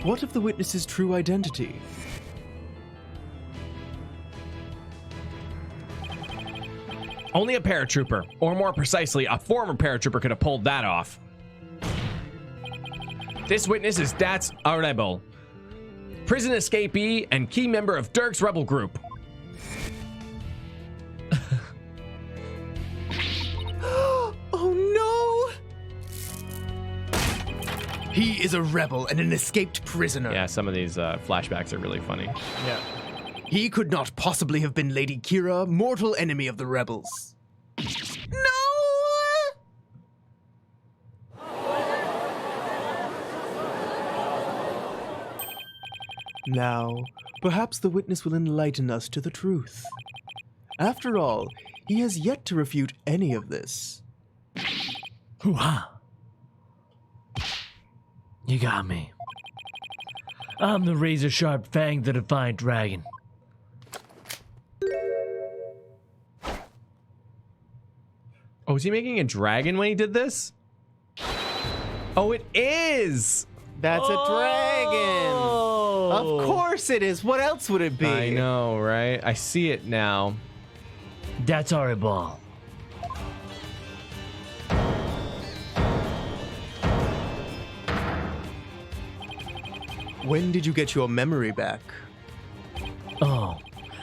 What of the witness's true identity? Only a paratrooper, or more precisely, a former paratrooper could have pulled that off. This witness is That's a rebel. prison escapee and key member of Dirk's rebel group. Oh no! He is a rebel and an escaped prisoner. Yeah, some of these flashbacks are really funny. Yeah. He could not possibly have been Lady Kira, mortal enemy of the rebels. No! Now, perhaps the witness will enlighten us to the truth. After all, he has yet to refute any of this. Hoo-ha. You got me. I'm the razor-sharp Fang, the Defiant Dragon. Oh, is he making a dragon when he did this? Oh, it is! That's a dragon! Of course it is. What else would it be? I know, right? I see it now. That's our ball. When did you get your memory back? Oh,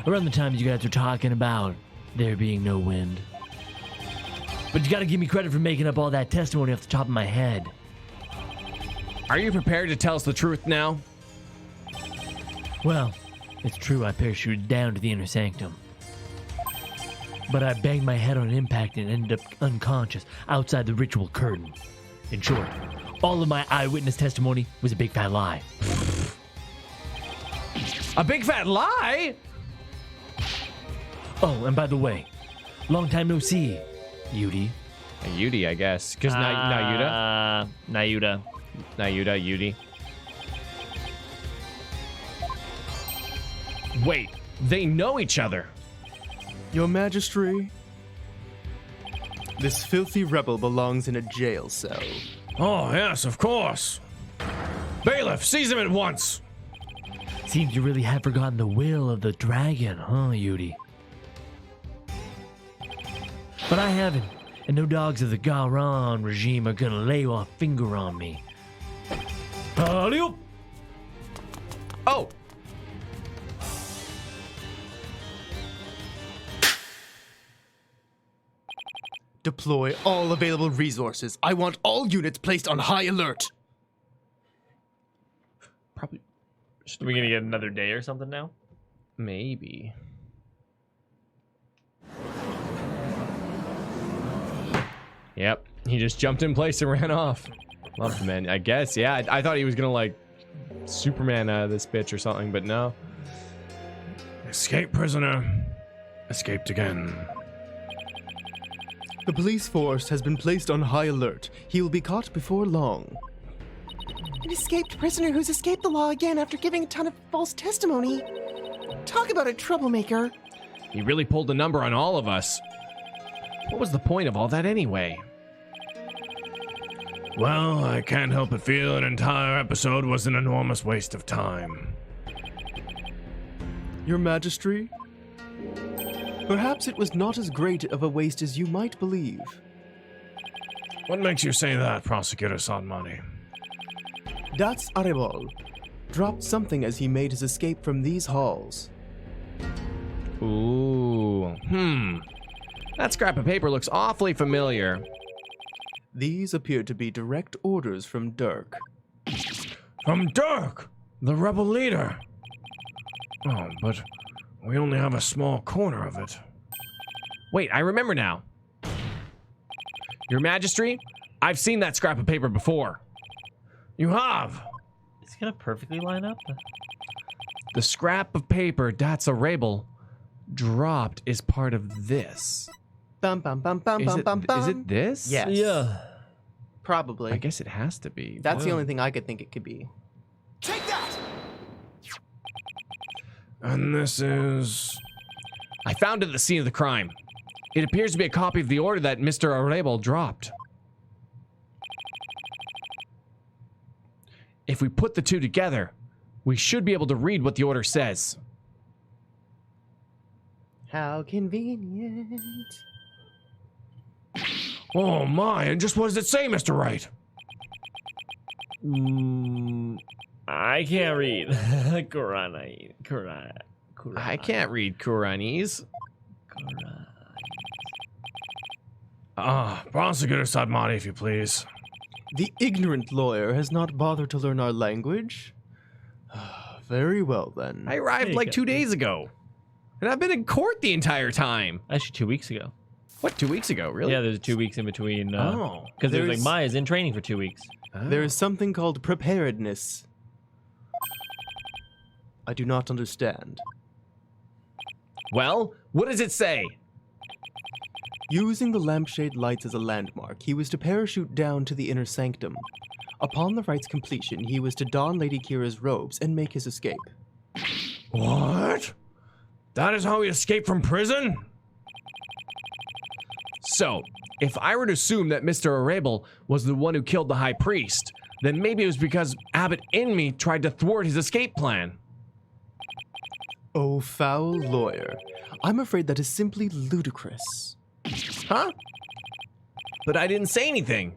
around the time you guys were talking about there being no wind. But you gotta give me credit for making up all that testimony off the top of my head. Are you prepared to tell us the truth now? Well, it's true I parachuted down to the inner sanctum. But I banged my head on impact and ended up unconscious outside the ritual curtain. In short, all of my eyewitness testimony was a big fat lie. A big fat lie? Oh, and by the way, long time no see, Yudi. A Yudi, I guess. Because Nayuda? Nayuda. Nayuda, Yudi. Wait, they know each other. Your Majesty, this filthy rebel belongs in a jail cell. Oh, yes, of course. Bailiff, seize him at once. Seems you really have forgotten the will of the dragon, huh, Yudi? But I haven't, and no dogs of the Garan regime are gonna lay a finger on me. Alley-oop! Oh! Deploy all available resources. I want all units placed on high alert. Probably. Are we gonna get another day or something now? Maybe. Yep, he just jumped in place and ran off. Loved man, I guess. Yeah, I thought he was gonna like Superman this bitch or something, but no. Escape prisoner. Escaped again. The police force has been placed on high alert. He will be caught before long. An escaped prisoner who's escaped the law again after giving a ton of false testimony. Talk about a troublemaker. He really pulled a number on all of us. What was the point of all that anyway? Well, I can't help but feel an entire episode was an enormous waste of time. Your Majesty, perhaps it was not as great of a waste as you might believe. What makes you say that, Prosecutor Sanmani? That's Arrebol. Dropped something as he made his escape from these halls. Ooh, That scrap of paper looks awfully familiar. These appear to be direct orders from Dirk. From Dirk, the rebel leader. Oh, but we only have a small corner of it. Wait, I remember now. Your Majesty, I've seen that scrap of paper before. You have. It's gonna perfectly line up. The scrap of paper that's a rebel dropped is part of this. Bum bum bum bum bum bum bum. Is it this? Yes. Yeah. Probably. I guess it has to be. That's the only thing I could think it could be. Take that! And this is... I found it at the scene of the crime. It appears to be a copy of the order that Mr. Arrebol dropped. If we put the two together, we should be able to read what the order says. How convenient. Oh my, and just what does it say, Mr. Wright? I can't read. Kurani. I can't read Kuranese. Prosecutor Sadmati, if you please. The ignorant lawyer has not bothered to learn our language? Very well, then. I arrived like 2 days ago. And I've been in court the entire time. Actually, 2 weeks ago. What, 2 weeks ago? Really? Yeah, there's 2 weeks in between. Oh. Because there's like There's- Maya's in training for 2 weeks. There is something called preparedness. I do not understand. Well, what does it say? Using the lampshade lights as a landmark, he was to parachute down to the inner sanctum. Upon the rite's completion, he was to don Lady Kira's robes and make his escape. What? That is how he escaped from prison? So, if I were to assume that Mr. Arable was the one who killed the high priest, then maybe it was because Abbot Inme tried to thwart his escape plan. Oh, foul lawyer. I'm afraid that is simply ludicrous. Huh? But I didn't say anything.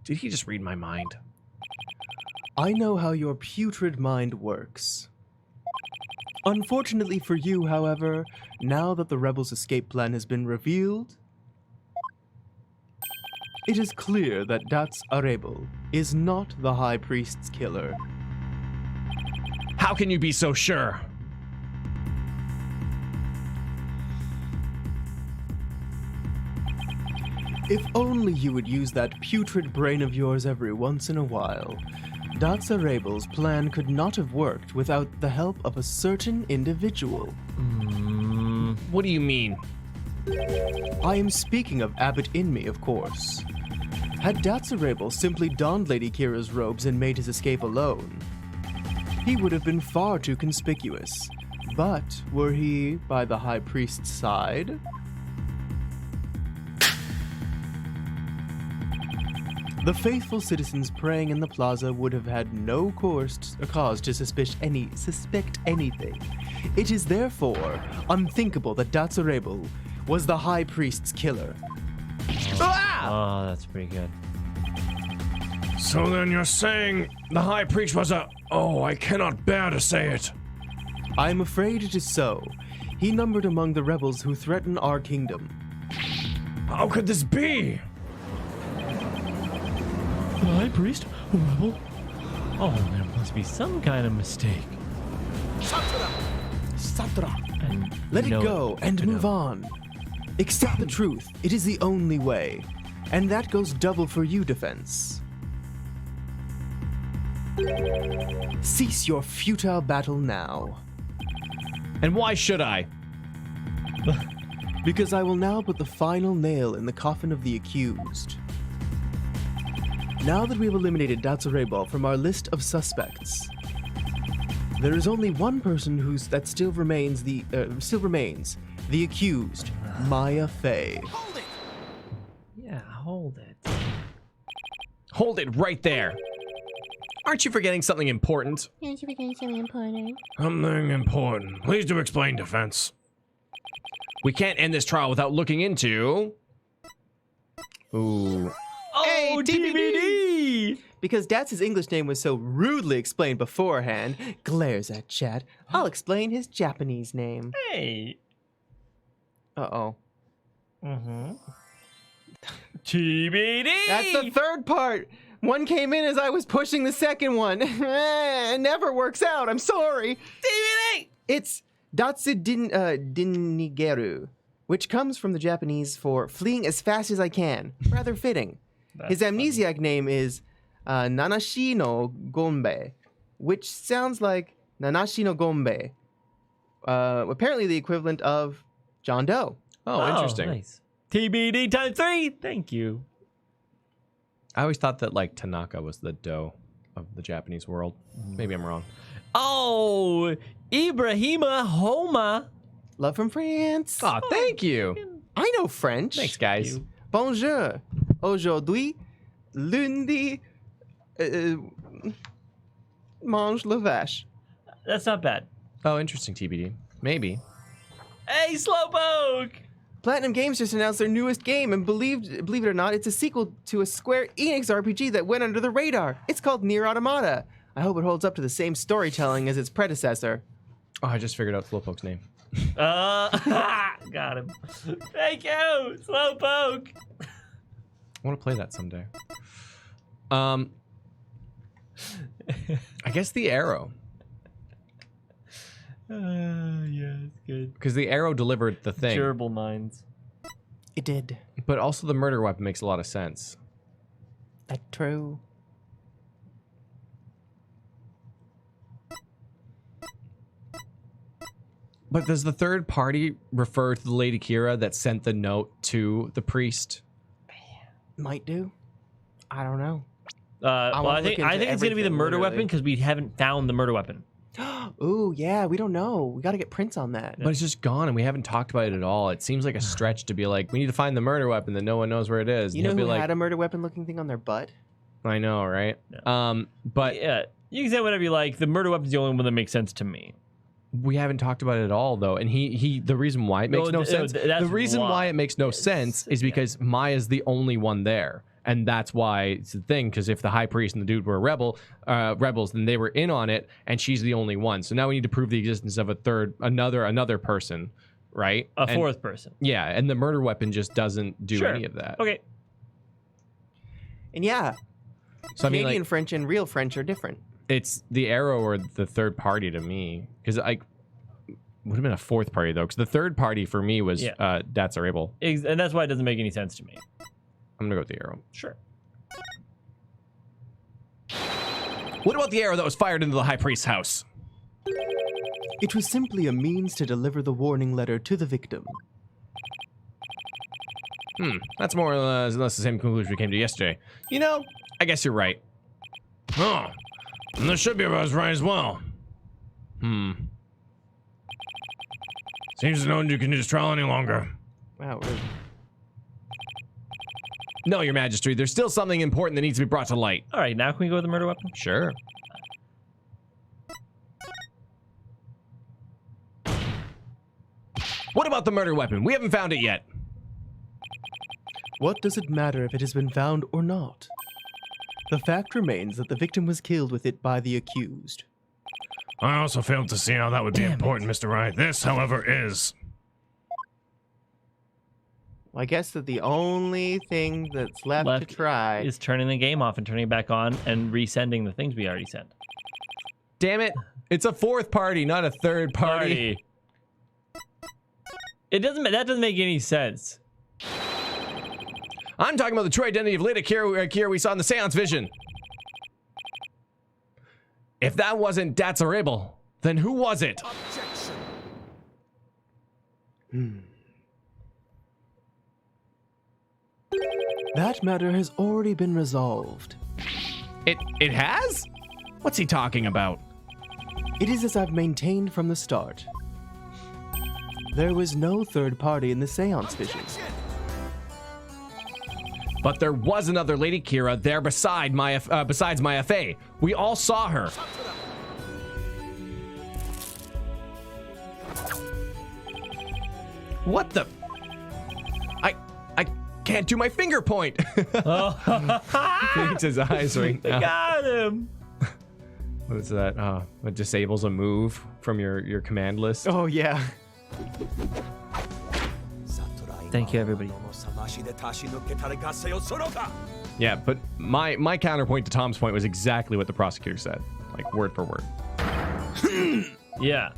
Did he just read my mind? I know how your putrid mind works. Unfortunately for you, however, now that the rebels' escape plan has been revealed, it is clear that Dats Arable is not the High Priest's killer. How can you be so sure? If only you would use that putrid brain of yours every once in a while. Dats Arable's plan could not have worked without the help of a certain individual. What do you mean? I am speaking of Abbot Inme, of course. Had Dats Arable simply donned Lady Kira's robes and made his escape alone, he would have been far too conspicuous. But were he by the High Priest's side? The faithful citizens praying in the plaza would have had no cause to suspect anything. It is therefore unthinkable that Dats Arable was the High Priest's killer. Oh, that's pretty good. So then you're saying the high priest was a... Oh, I cannot bear to say it. I am afraid it is so. He numbered among the rebels who threaten our kingdom. How could this be? The high priest? A rebel? Oh, there must be some kind of mistake. And Let you it know go and you move know. on. Accept the truth. It is the only way. And that goes double for you, Defense. Cease your futile battle now, And why should I? because I will now put the final nail in the coffin of the accused. Now that we have eliminated Dats Arable from our list of suspects, there is only one person that still remains the accused, Maya Fey. Hold it! Yeah, hold it. Hold it right there. Aren't you forgetting something important? Aren't you forgetting something important? Something important. Please do explain, Defense. We can't end this trial without looking into... Ooh. Oh, TBD! Because Dats' English name was so rudely explained beforehand, glares at chat. I'll explain his Japanese name. Hey. Uh-oh. TBD! That's the third part! One came in as I was pushing the second one. It never works out, I'm sorry. TBD! It's Datsu Dinigeru, which comes from the Japanese for fleeing as fast as I can. Rather fitting. His amnesiac name is Nanashi no Gombe, which sounds like Nanashi no Gombe. Apparently the equivalent of John Doe. Oh, interesting. Nice. TBD times 3. Thank you. I always thought that, like, Tanaka was the dough of the Japanese world. Maybe I'm wrong. Oh, Ibrahima Homa. Love from France. Aw, thank you. I know French. Thanks, guys. Bonjour. Aujourd'hui, lundi, mange la vache. That's not bad. Oh, interesting, TBD. Maybe. Hey, Slowpoke! Platinum Games just announced their newest game, and believe it or not, it's a sequel to a Square Enix RPG that went under the radar. It's called Nier Automata. I hope it holds up to the same storytelling as its predecessor. Oh, I just figured out Slowpoke's name. Got him. Thank you, Slowpoke. I want to play that someday. I guess the arrow. Yeah, it's good. Because the arrow delivered the thing. Durable minds. It did. But also the murder weapon makes a lot of sense. That's true. But does the third party refer to the Lady Kira that sent the note to the priest? Might do. I don't know. Well, I think it's gonna be the murder weapon because we haven't found the murder weapon. Ooh, yeah, we don't know. We got to get prints on that. But it's just gone and we haven't talked about it at all. It seems like a stretch to be like, we need to find the murder weapon that no one knows where it is. You And know he'll who be like, had a murder weapon looking thing on their butt? I know, right? But Yeah, you can say whatever you like. The murder weapon's the only one that makes sense to me. we haven't talked about it at all, though. And the reason why it makes no sense, the reason why it makes no sense is because Maya's the only one there. And that's why it's the thing, because if the high priest and the dude were rebels, then they were in on it, and she's the only one. So now we need to prove the existence of another person, right? A fourth person. Yeah, and the murder weapon just doesn't do any of that. Okay. And yeah, So Canadian I mean, like, French and real French are different. it's the arrow or the third party to me, because I would have been a fourth party though, because the third party for me was Dats are able. And that's why it doesn't make any sense to me. I'm gonna go with the arrow. Sure. What about the arrow that was fired into the high priest's house? It was simply a means to deliver the warning letter to the victim. That's more or less the same conclusion we came to yesterday. You know, I guess you're right. Oh, and there should be about right as well. Seems to no one you can do this trial any longer. Wow, really? No, Your Majesty, there's still something important that needs to be brought to light. All right, now can we go with the murder weapon? Sure. What about the murder weapon? We haven't found it yet. What does it matter if it has been found or not? The fact remains that the victim was killed with it by the accused. I also failed to see how that would be important, Mr. Wright. This, however, is. Well, I guess that the only thing that's left to try is turning the game off and turning it back on and resending the things we already sent. Damn it. It's a fourth party, not a third party. That doesn't make any sense. I'm talking about the true identity of Lady Kira we saw in the seance vision. If that wasn't Datsarable, then who was it? That matter has already been resolved. It has? What's he talking about? It is as I've maintained from the start. There was no third party in the seance vision. But there was another Lady Kira there besides Maya Fey. We all saw her. What the? I can't do my finger point. It's his eyes right now. Got him. What's that? It disables a move from your command list. Oh, yeah. Thank you, everybody. Yeah, but my counterpoint to Tom's point was exactly what the prosecutor said, like word for word. Yeah.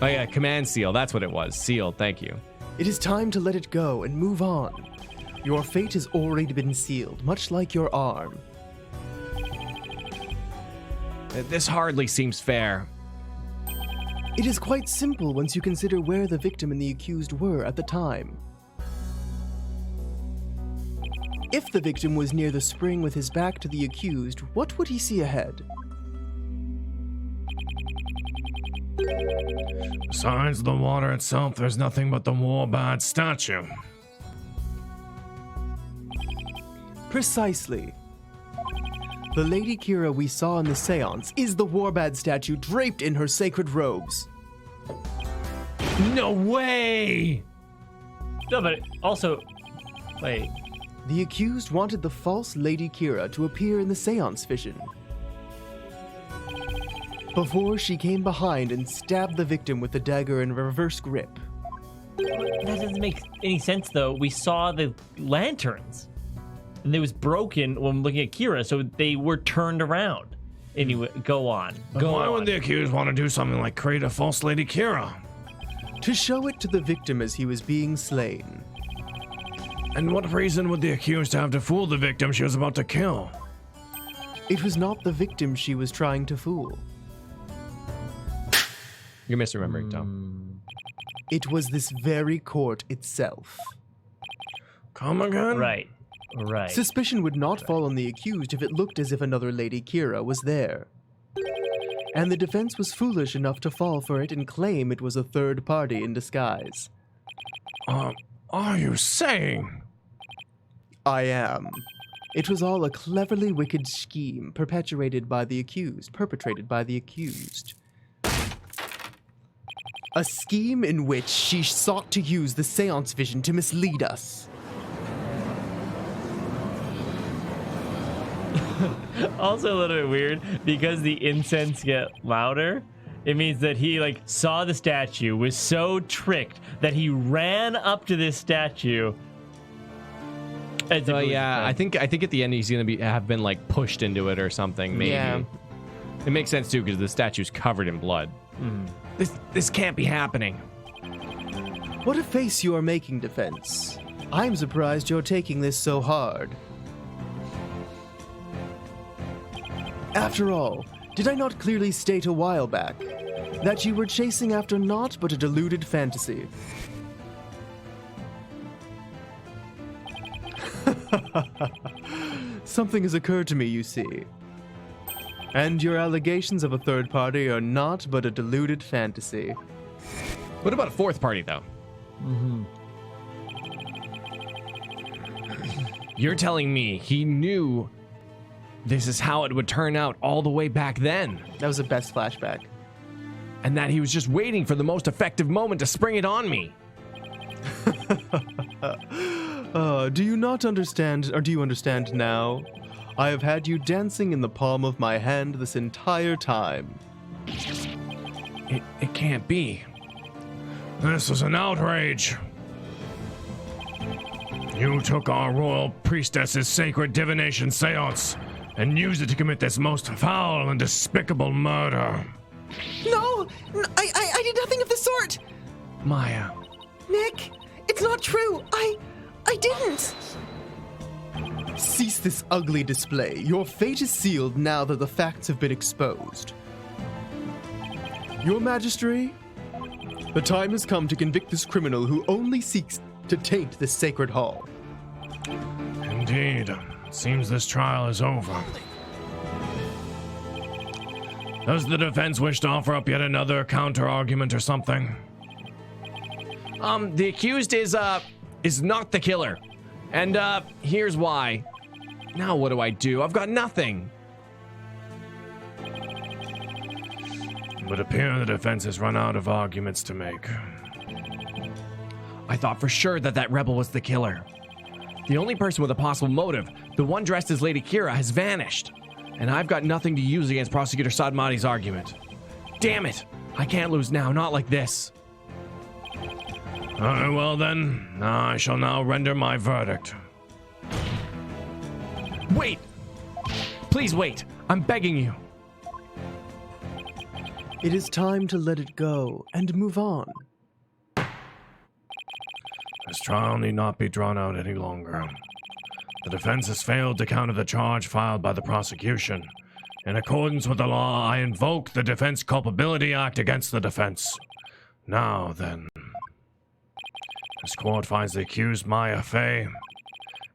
Oh yeah, command seal. That's what it was. Seal. Thank you. It is time to let it go and move on. Your fate has already been sealed, much like your arm. This hardly seems fair. It is quite simple once you consider where the victim and the accused were at the time. If the victim was near the spring with his back to the accused, what would he see ahead? Besides the water itself, there's nothing but the Warbad statue. Precisely. The Lady Kira we saw in the seance is the Warbad statue draped in her sacred robes. No way! No, but also, wait. The accused wanted the false Lady Kira to appear in the seance vision before she came behind and stabbed the victim with the dagger in reverse grip. That doesn't make any sense, though. We saw the lanterns, and they was broken when looking at Kira, so they were turned around. Anyway, go on. Why would the accused want to do something like create a false Lady Kira? To show it to the victim as he was being slain. And what reason would the accused have to fool the victim she was about to kill? It was not the victim she was trying to fool. You're misremembering, Tom. It was this very court itself. Come again? Right. Suspicion would not fall on the accused if it looked as if another Lady Kira was there. And the defense was foolish enough to fall for it and claim it was a third party in disguise. Are you saying? I am. It was all a cleverly wicked scheme perpetrated by the accused, perpetrated by the accused. A scheme in which she sought to use the seance vision to mislead us. Also a little bit weird, because the incense get louder, it means that he like saw the statue, was so tricked that he ran up to this statue. Yeah, I think at the end he's gonna have been like pushed into it or something. Maybe. Yeah. It makes sense too because the statue's covered in blood. This can't be happening. What a face you are making, defense. I'm surprised you're taking this so hard. After all, did I not clearly state a while back that you were chasing after naught but a deluded fantasy? Something has occurred to me, you see. And your allegations of a third party are not but a deluded fantasy. What about a fourth party, though? You're telling me he knew this is how it would turn out all the way back then, That was the best flashback. and that he was just waiting for the most effective moment to spring it on me? Do you not understand, or do you understand now? I have had you dancing in the palm of my hand this entire time. It can't be. This is an outrage. You took our royal priestess's sacred divination seance and used it to commit this most foul and despicable murder. No, I did nothing of the sort. Maya. Nick, it's not true. I didn't. Cease this ugly display. Your fate is sealed now that the facts have been exposed. Your Majesty, the time has come to convict this criminal who only seeks to taint this sacred hall. Indeed. Seems this trial is over. Does the defense wish to offer up yet another counter-argument or something? The accused is not the killer. And, here's why. Now what do? I've got nothing. It would appear the defense has run out of arguments to make. I thought for sure that rebel was the killer. The only person with a possible motive, the one dressed as Lady Kira, has vanished. And I've got nothing to use against Prosecutor Sadmati's argument. Damn it! I can't lose now, not like this. Well then, I shall now render my verdict. Wait! Please wait! I'm begging you! It is time to let it go and move on. This trial need not be drawn out any longer. The defense has failed to counter the charge filed by the prosecution. In accordance with the law, I invoke the Defense Culpability Act against the defense. Now then, this court finds the accused Maya Fey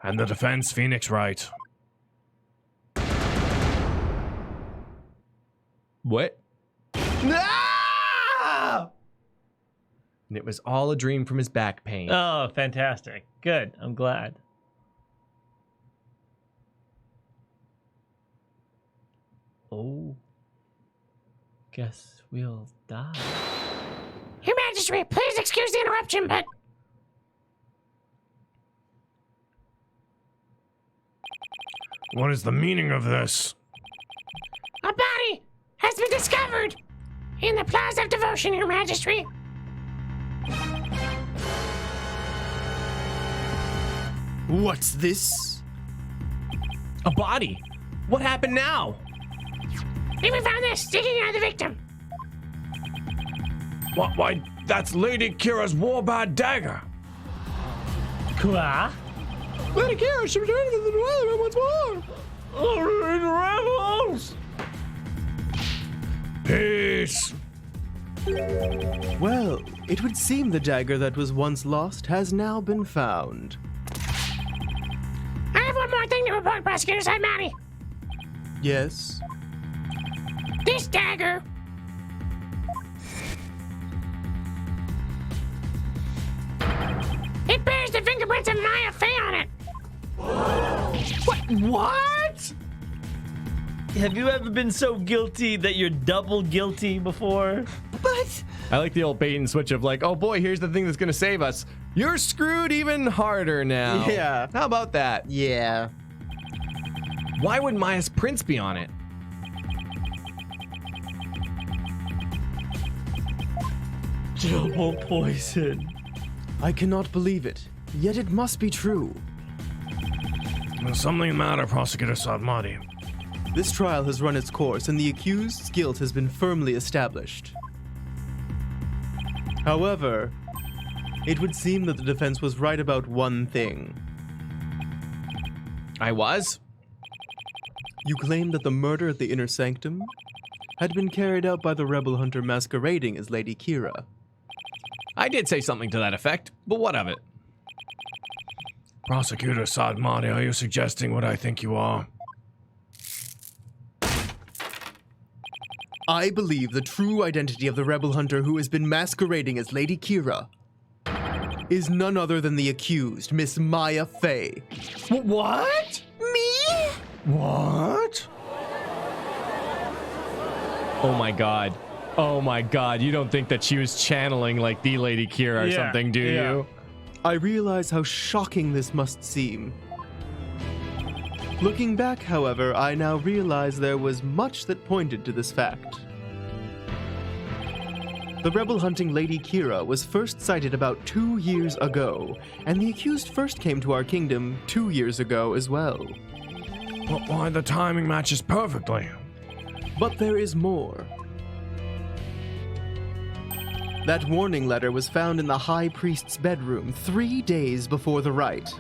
and the defense Phoenix Wright. What? No! And it was all a dream from his back pain. Oh, fantastic. Good. I'm glad. Oh. Guess we'll die. Your Majesty, please excuse the interruption, but What is the meaning of this? A body has been discovered in the Plaza of Devotion, Your Majesty. What's this? A body? What happened now? We found this sticking out of the victim. Why, that's Lady Kira's warbad dagger. Quoi? Lady Kira, she returned to the dwelling once more. Rebels! Peace. Well, it would seem the dagger that was once lost has now been found. I have one more thing to report, Prosecutor Maddie. Yes? This dagger it bears the fingerprints of Maya Fey on it. What? Have you ever been so guilty that you're double guilty before? But I like the old bait and switch of like, oh boy, here's the thing that's gonna save us. You're screwed even harder now. Yeah. How about that? Yeah. Why would Maya's prints be on it? Double poison. I cannot believe it, yet it must be true. There's something the matter, Prosecutor Sadmati. This trial has run its course and the accused's guilt has been firmly established. However, it would seem that the defense was right about one thing. I was? You claimed that the murder at the Inner Sanctum had been carried out by the rebel hunter masquerading as Lady Kira. I did say something to that effect, but what of it? Prosecutor Sadmati, are you suggesting what I think you are? I believe the true identity of the rebel hunter who has been masquerading as Lady Kira is none other than the accused, Miss Maya Fey. What? me? What? Oh my god. Oh my god. You don't think that she was channeling like the Lady Kira or Yeah, something, do yeah. you? I realize how shocking this must seem. Looking back, however, I now realize there was much that pointed to this fact. The rebel hunting Lady Kira was first sighted about 2 years ago, and the accused first came to our kingdom 2 years ago as well. But why, the timing matches perfectly. But there is more. That warning letter was found in the High Priest's bedroom 3 days before the rite.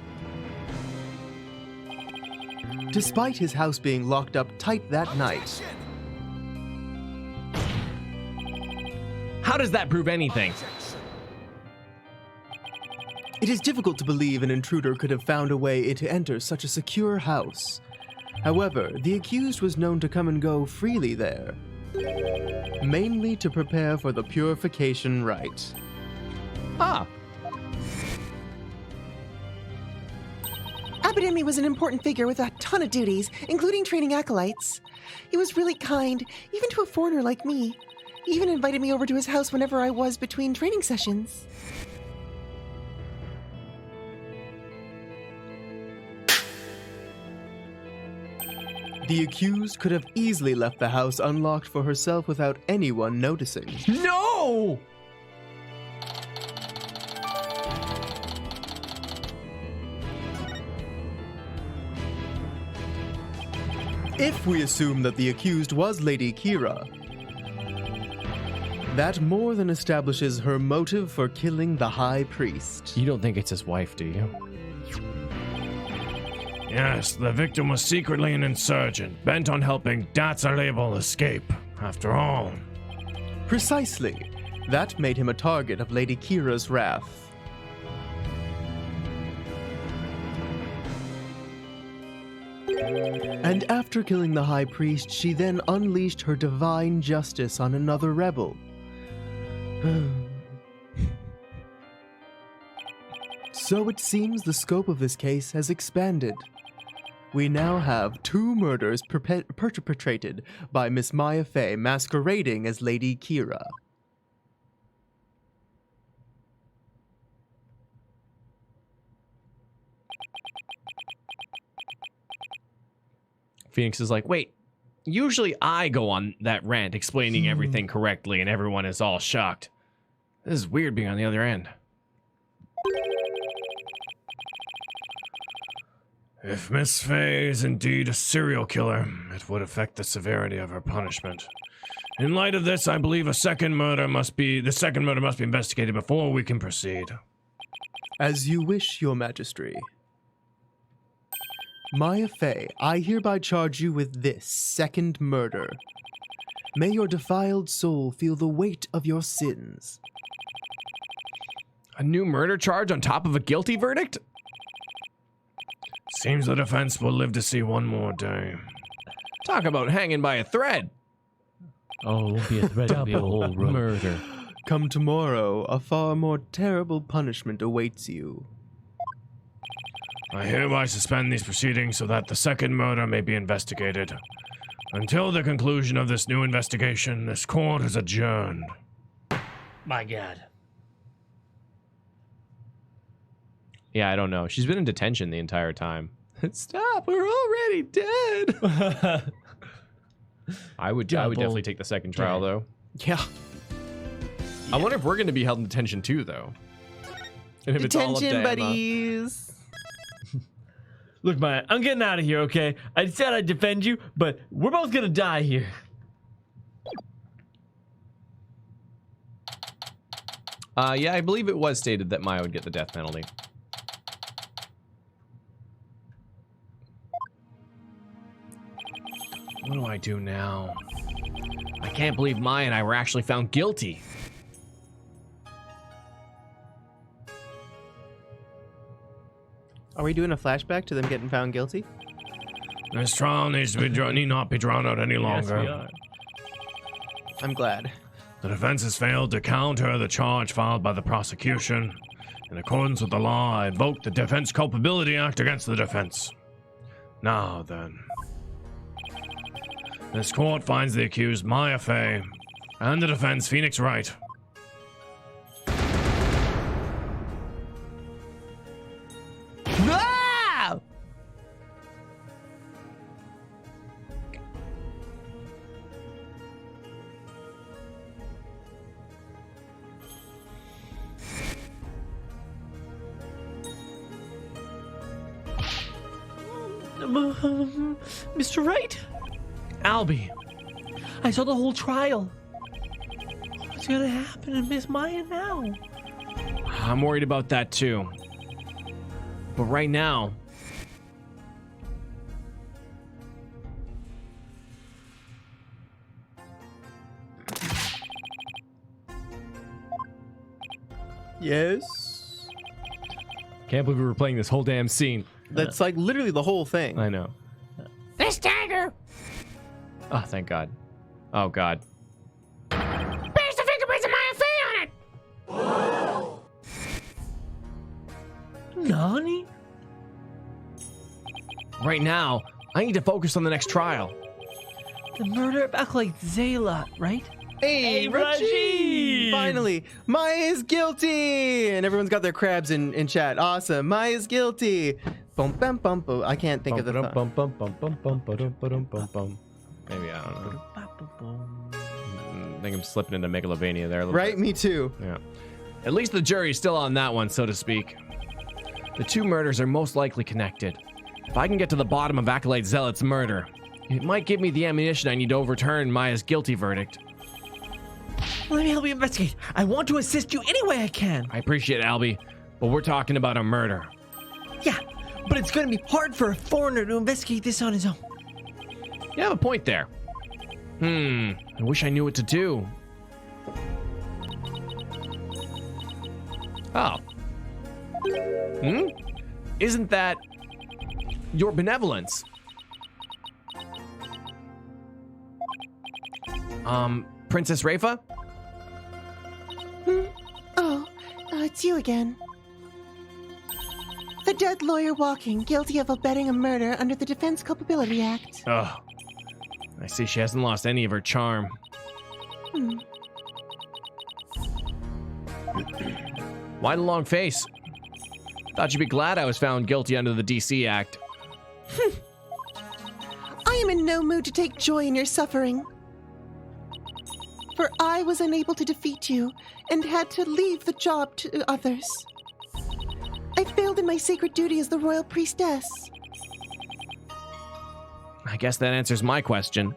Despite his house being locked up tight that night, How does that prove anything? it is difficult to believe an intruder could have found a way to enter such a secure house. However, the accused was known to come and go freely there, mainly to prepare for the purification rite. Ah, Abademi was an important figure with a ton of duties, including training acolytes. He was really kind, even to a foreigner like me. He even invited me over to his house whenever I was between training sessions. The accused could have easily left the house unlocked for herself without anyone noticing. no! If we assume that the accused was Lady Kira, that more than establishes her motive for killing the High Priest. You don't think it's his wife, do you? Yes, the victim was secretly an insurgent, bent on helping Datzalabel escape. After all, Precisely. That made him a target of Lady Kira's wrath. And after killing the High Priest, she then unleashed her divine justice on another rebel. So it seems the scope of this case has expanded. We now have 2 murders perpetrated by Miss Maya Fey masquerading as Lady Kira. Phoenix is like, wait, usually I go on that rant explaining everything correctly and everyone is all shocked. This is weird being on the other end. If Miss Fey is indeed a serial killer, it would affect the severity of her punishment. In light of this, I believe the second murder must be investigated before we can proceed. As you wish, Your Majesty. Maya Fey, I hereby charge you with this second murder. May your defiled soul feel the weight of your sins. A new murder charge on top of a guilty verdict? Seems the defense will live to see one more day. Talk about hanging by a thread. Oh, it won't be a thread, it'll be a whole rope. Murder. Come tomorrow, a far more terrible punishment awaits you. I hereby suspend these proceedings so that the second murder may be investigated. Until the conclusion of this new investigation, this court is adjourned. My God. Yeah, I don't know. She's been in detention the entire time. Stop, we're already dead. I would definitely take the second trial, though. Yeah. I wonder if we're going to be held in detention, too, though. And if it's all up to Detention Emma. buddies. Look, Maya, I'm getting out of here, okay? I said I'd defend you, but we're both gonna die here. Yeah, I believe it was stated that Maya would get the death penalty. What do I do now? I can't believe Maya and I were actually found guilty. Are we doing a flashback to them getting found guilty? This trial need not be drawn out any longer. Yes, we are. I'm glad. The defense has failed to counter the charge filed by the prosecution. In accordance with the law, I invoke the Defense Culpability Act against the defense. Now then. This court finds the accused Maya Fey and the defense Phoenix Wright. Ah! Mr. Wright, Albie. I saw the whole trial. What's gonna happen to Miss Maya now? I'm worried about that too. But right now, Yes. can't believe we were playing this whole damn scene. That's like literally the whole thing. I know. This dagger Oh, thank God. Oh, God. bears the fingerprints of Maya Fey on it. Nani? Right now, I need to focus on the next trial. The murder of Acolyte Zayla, right? Hey, Rajiv! Finally, Maya is guilty! And everyone's got their crabs in chat. Awesome. Maya is guilty. Bum, bum, bum, bum. I can't think of the song. Maybe, I don't know. I think I'm slipping into Megalovania there a little Right? bit. Me too. Yeah. At least the jury's still on that one, so to speak. The two murders are most likely connected. If I can get to the bottom of Acolyte Zealot's murder, it might give me the ammunition I need to overturn Maya's guilty verdict. Let me help you investigate. I want to assist you any way I can. I appreciate it, Albie, but we're talking about a murder. Yeah, but it's going to be hard for a foreigner to investigate this on his own. You have a point there. I wish I knew what to do. Oh. Isn't that your benevolence? Princess Rafa? Oh, it's you again. The dead lawyer walking, guilty of abetting a murder under the Defense Culpability Act. Oh. I see she hasn't lost any of her charm. Why the long face? Thought you'd be glad I was found guilty under the DC Act. I am in no mood to take joy in your suffering. For I was unable to defeat you and had to leave the job to others. I failed in my sacred duty as the royal priestess. I guess that answers my question.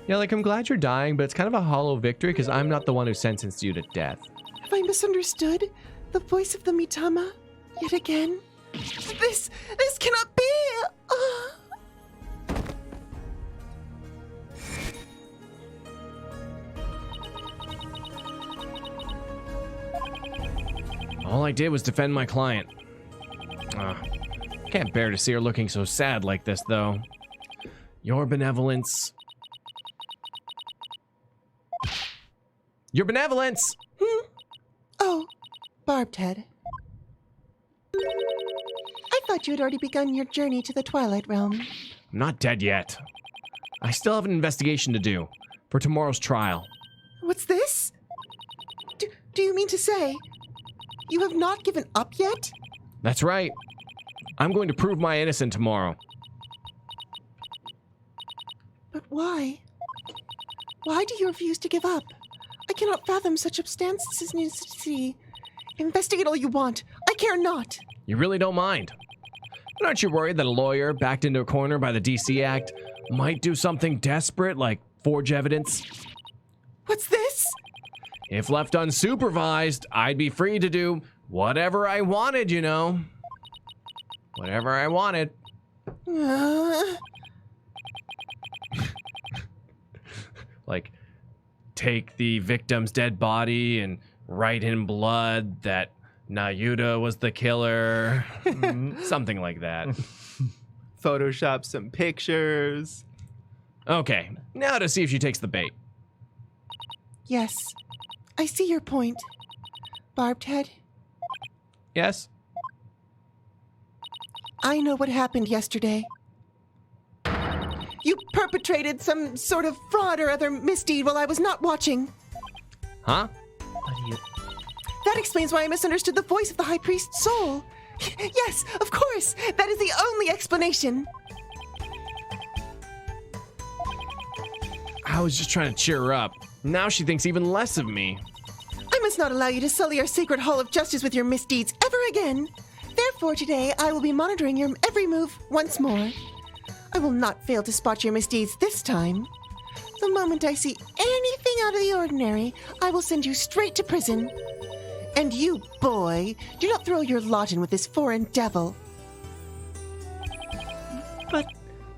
Yeah, like, I'm glad you're dying, but it's kind of a hollow victory because I'm not the one who sentenced you to death. Have I misunderstood the voice of the Mitama yet again? This cannot be! All I did was defend my client. Can't bear to see her looking so sad like this, though. Your benevolence... Your benevolence! Oh, Barbed Head. I thought you had already begun your journey to the Twilight Realm. I'm not dead yet. I still have an investigation to do for tomorrow's trial. What's this? Do you mean to say you have not given up yet? That's right. I'm going to prove my innocent tomorrow. But why? Why do you refuse to give up? I cannot fathom such obstinacy. Investigate all you want. I care not. You really don't mind? But aren't you worried that a lawyer backed into a corner by the DC Act might do something desperate like forge evidence? What's this? If left unsupervised, I'd be free to do whatever I wanted, you know. Whatever I wanted. Like, take the victim's dead body and write in blood that Nayuda was the killer. Something like that. Photoshop some pictures. Okay, now to see if she takes the bait. Yes, I see your point. Barbed Head, Yes? I know what happened yesterday. You perpetrated some sort of fraud or other misdeed while I was not watching. Huh? That explains why I misunderstood the voice of the High Priest's soul. Yes, of course. That is the only explanation. I was just trying to cheer her up. Now she thinks even less of me. I must not allow you to sully our sacred hall of justice with your misdeeds ever again. Therefore, today, I will be monitoring your every move once more. I will not fail to spot your misdeeds this time. The moment I see anything out of the ordinary, I will send you straight to prison. And you, boy, do not throw your lot in with this foreign devil. But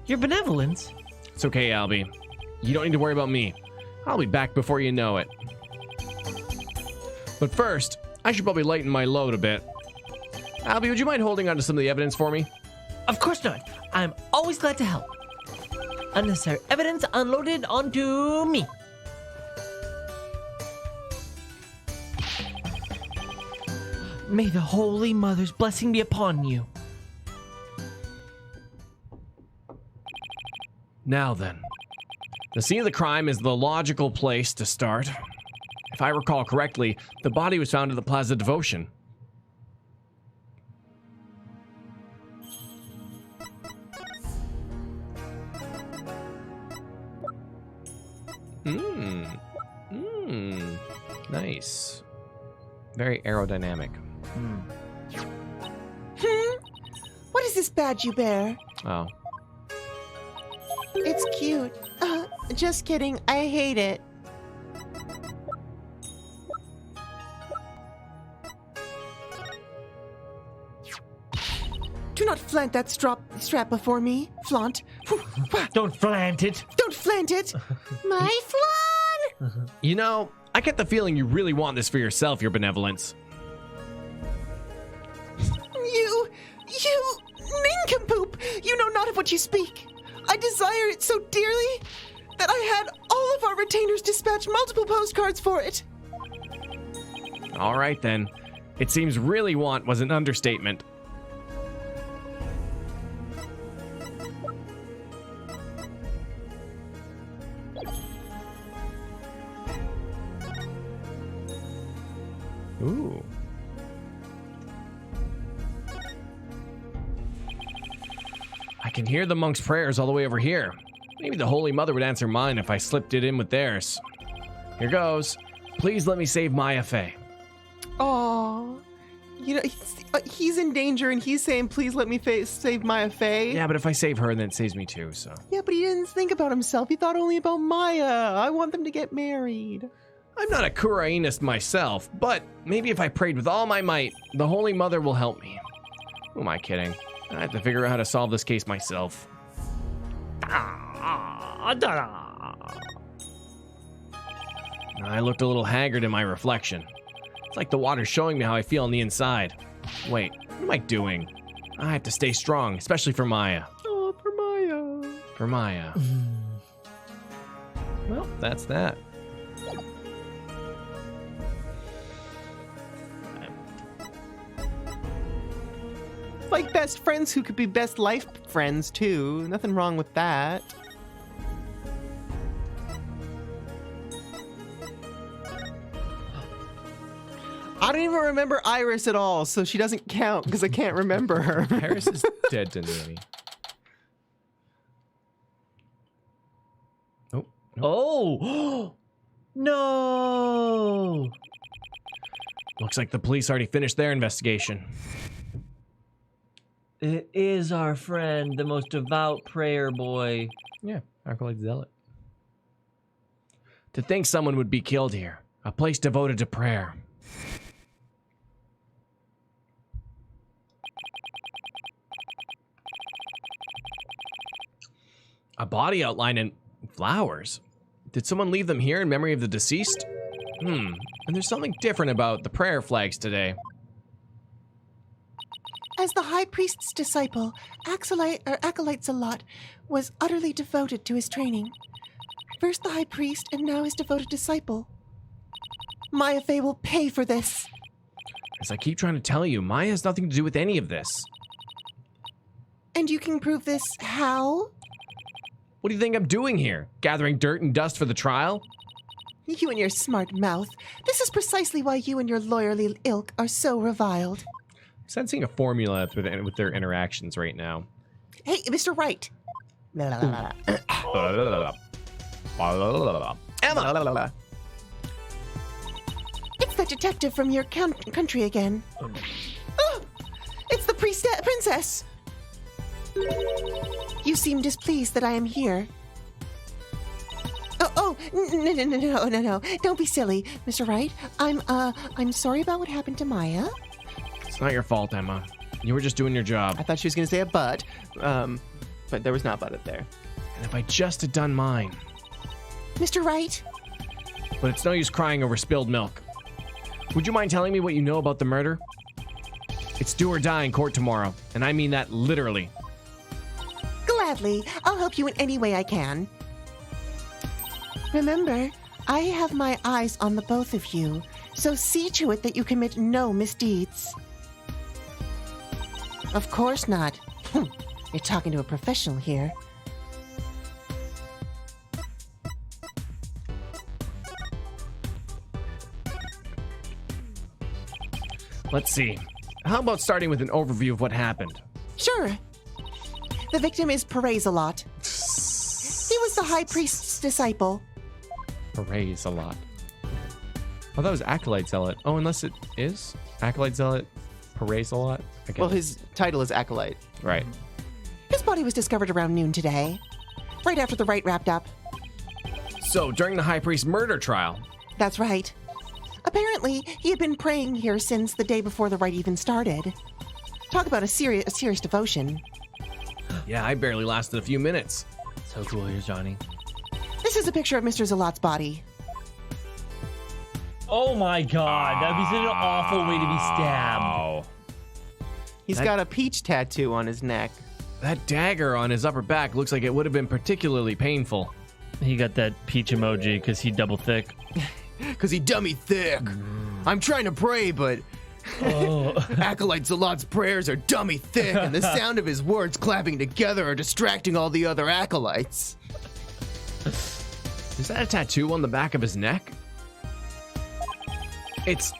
your benevolence. It's okay, Albie. You don't need to worry about me. I'll be back before you know it. But first, I should probably lighten my load a bit. Albie, would you mind holding on to some of the evidence for me? Of course not. I'm always glad to help. Unnecessary evidence unloaded onto me. May the Holy Mother's blessing be upon you. Now then, the scene of the crime is the logical place to start. If I recall correctly, the body was found at the Plaza Devotion. Nice. Very aerodynamic. What is this badge you bear? Oh. It's cute. Just kidding. I hate it. Do not flaunt that strap before me. Flaunt. Don't flaunt it. Don't flaunt it. My flan! You know, I get the feeling you really want this for yourself, your benevolence. You nincompoop! You know not of what you speak. I desire it so dearly that I had all of our retainers dispatch multiple postcards for it. All right, then. It seems really want was an understatement. Ooh. I can hear the monks' prayers all the way over here. Maybe the Holy Mother would answer mine if I slipped it in with theirs. Here goes. Please let me save Maya Fey. Aww. You know, he's in danger and he's saying, please let me save Maya Fey. Yeah, but if I save her, then it saves me too, so. Yeah, but he didn't think about himself. He thought only about Maya. I want them to get married. I'm not a Kurainist myself, but maybe if I prayed with all my might, the Holy Mother will help me. Who am I kidding? I have to figure out how to solve this case myself. I looked a little haggard in my reflection. It's like the water's showing me how I feel on the inside. Wait, what am I doing? I have to stay strong, especially for Maya. Oh, for Maya. For Maya. Well, that's that. Like best friends who could be best life friends too. Nothing wrong with that. I don't even remember Iris at all, so she doesn't count because I can't remember her. Iris is dead to me. Nope. Oh! No! Looks like the police already finished their investigation. It is our friend, the most devout prayer boy. Yeah, Acolyte Zealot. To think someone would be killed here. A place devoted to prayer. A body outline and flowers. Did someone leave them here in memory of the deceased? And there's something different about the prayer flags today. As the high priest's disciple, Acolyte Zealot was utterly devoted to his training. First the high priest, and now his devoted disciple. Maya Fey will pay for this. As I keep trying to tell you, Maya has nothing to do with any of this. And you can prove this how? What do you think I'm doing here? Gathering dirt and dust for the trial? You and your smart mouth. This is precisely why you and your lawyerly ilk are so reviled. I'm sensing a formula with their interactions right now. Hey, Mr. Wright. Emma! It's the detective from your country again. Oh, it's the princess. You seem displeased that I am here. Oh, no. Don't be silly, Mr. Wright. I'm sorry about what happened to Maya. It's not your fault, Emma. You were just doing your job. I thought she was going to say a but there was not but there. And if I just had done mine. Mr. Wright? But it's no use crying over spilled milk. Would you mind telling me what you know about the murder? It's do or die in court tomorrow, and I mean that literally. Gladly. I'll help you in any way I can. Remember, I have my eyes on the both of you, so see to it that you commit no misdeeds. Of course not. You're talking to a professional here. Let's see. How about starting with an overview of what happened? Sure. The victim is Perez-a-lot. He was the high priest's disciple. Praise a lot. Oh, that was Acolyte Zealot. Oh, unless it is? Acolyte Zealot, praise a lot? Okay. Well, his title is Acolyte. Right. His body was discovered around noon today, right after the rite wrapped up. So, during the High Priest murder trial. That's right. Apparently, he had been praying here since the day before the rite even started. Talk about a serious devotion. Yeah, I barely lasted a few minutes. So cool. Here's Johnny. This is a picture of Mr. Zealot's body. Oh my god, that'd be such an awful way to be stabbed. He's got a peach tattoo on his neck. That dagger on his upper back looks like it would have been particularly painful. He got that peach emoji because he double thick. Because he dummy thick. I'm trying to pray, but Acolyte Zealot's prayers are dummy thick, and the sound of his words clapping together are distracting all the other acolytes. Is that a tattoo on the back of his neck? It's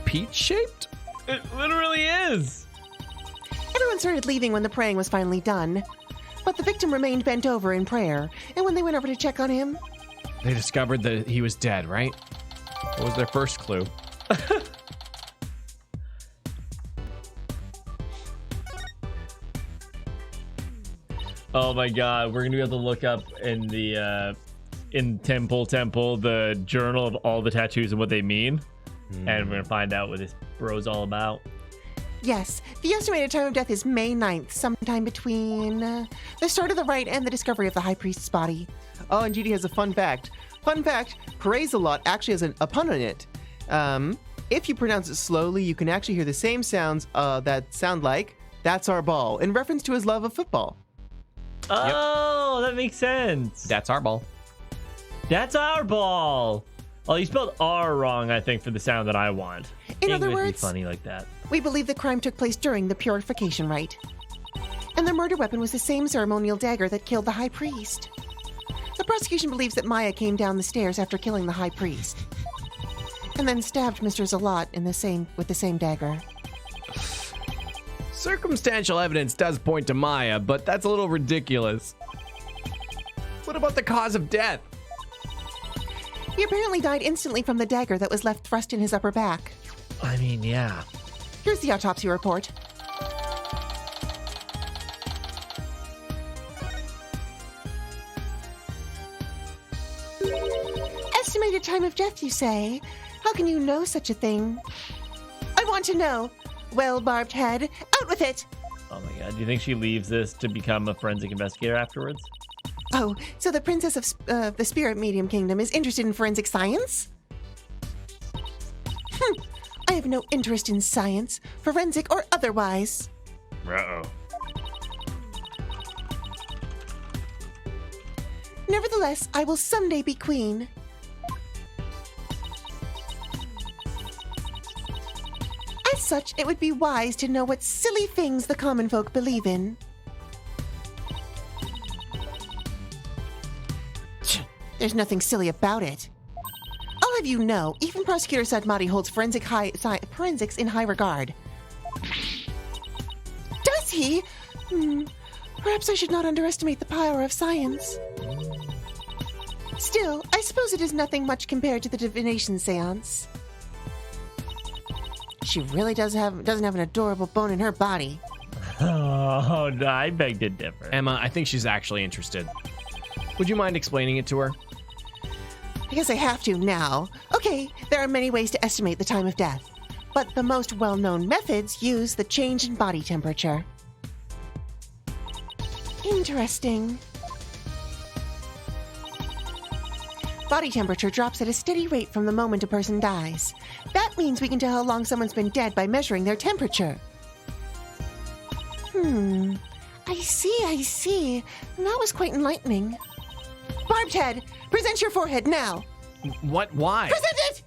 peach-shaped? It literally is. Everyone started leaving when the praying was finally done. But the victim remained bent over in prayer, and when they went over to check on him, They discovered that he was dead, right? What was their first clue? Oh my god, we're gonna be able to look up in the in Temple the journal of all the tattoos and what they mean. And we're gonna find out what this bro's all about. yes, the estimated time of death is May 9th, sometime between the start of the rite and the discovery of the high priest's body. Oh, and Judy has a fun fact. Fun fact, praise a lot actually has a pun on it. If you pronounce it slowly, you can actually hear the same sounds that sound like, "That's our ball," in reference to his love of football. Oh, that makes sense. That's our ball. That's our ball. Oh, you spelled R wrong, I think, for the sound that I want. In other English words, be funny like that. we believe the crime took place during the purification rite. And the murder weapon was the same ceremonial dagger that killed the high priest. The prosecution believes that Maya came down the stairs after killing the high priest, and then stabbed Mr. Zalat with the same dagger. Circumstantial evidence does point to Maya, but that's a little ridiculous. What about the cause of death? He apparently died instantly from the dagger that was left thrust in his upper back. I mean, yeah. Here's the autopsy report. Estimated time of death, you say? How can you know such a thing? I want to know. Well, barbed head, out with it! Oh my god, do you think she leaves this to become a forensic investigator afterwards? Oh, so the princess of the spirit medium kingdom is interested in forensic science? I have no interest in science, forensic or otherwise. Uh-oh. Nevertheless, I will someday be queen. As such, it would be wise to know what silly things the common folk believe in. There's nothing silly about it. I'll have you know, even Prosecutor Sadmati holds forensics in high regard. Does he? Perhaps I should not underestimate the power of science. Still, I suppose it is nothing much compared to the divination seance. She really doesn't have an adorable bone in her body. Oh, no, I beg to differ. Emma, I think she's actually interested. Would you mind explaining it to her? I guess I have to now. Okay, there are many ways to estimate the time of death, but the most well-known methods use the change in body temperature. Interesting. Body temperature drops at a steady rate from the moment a person dies. That means we can tell how long someone's been dead by measuring their temperature. I see. That was quite enlightening. Barbed head, present your forehead now. What? Why? Present it!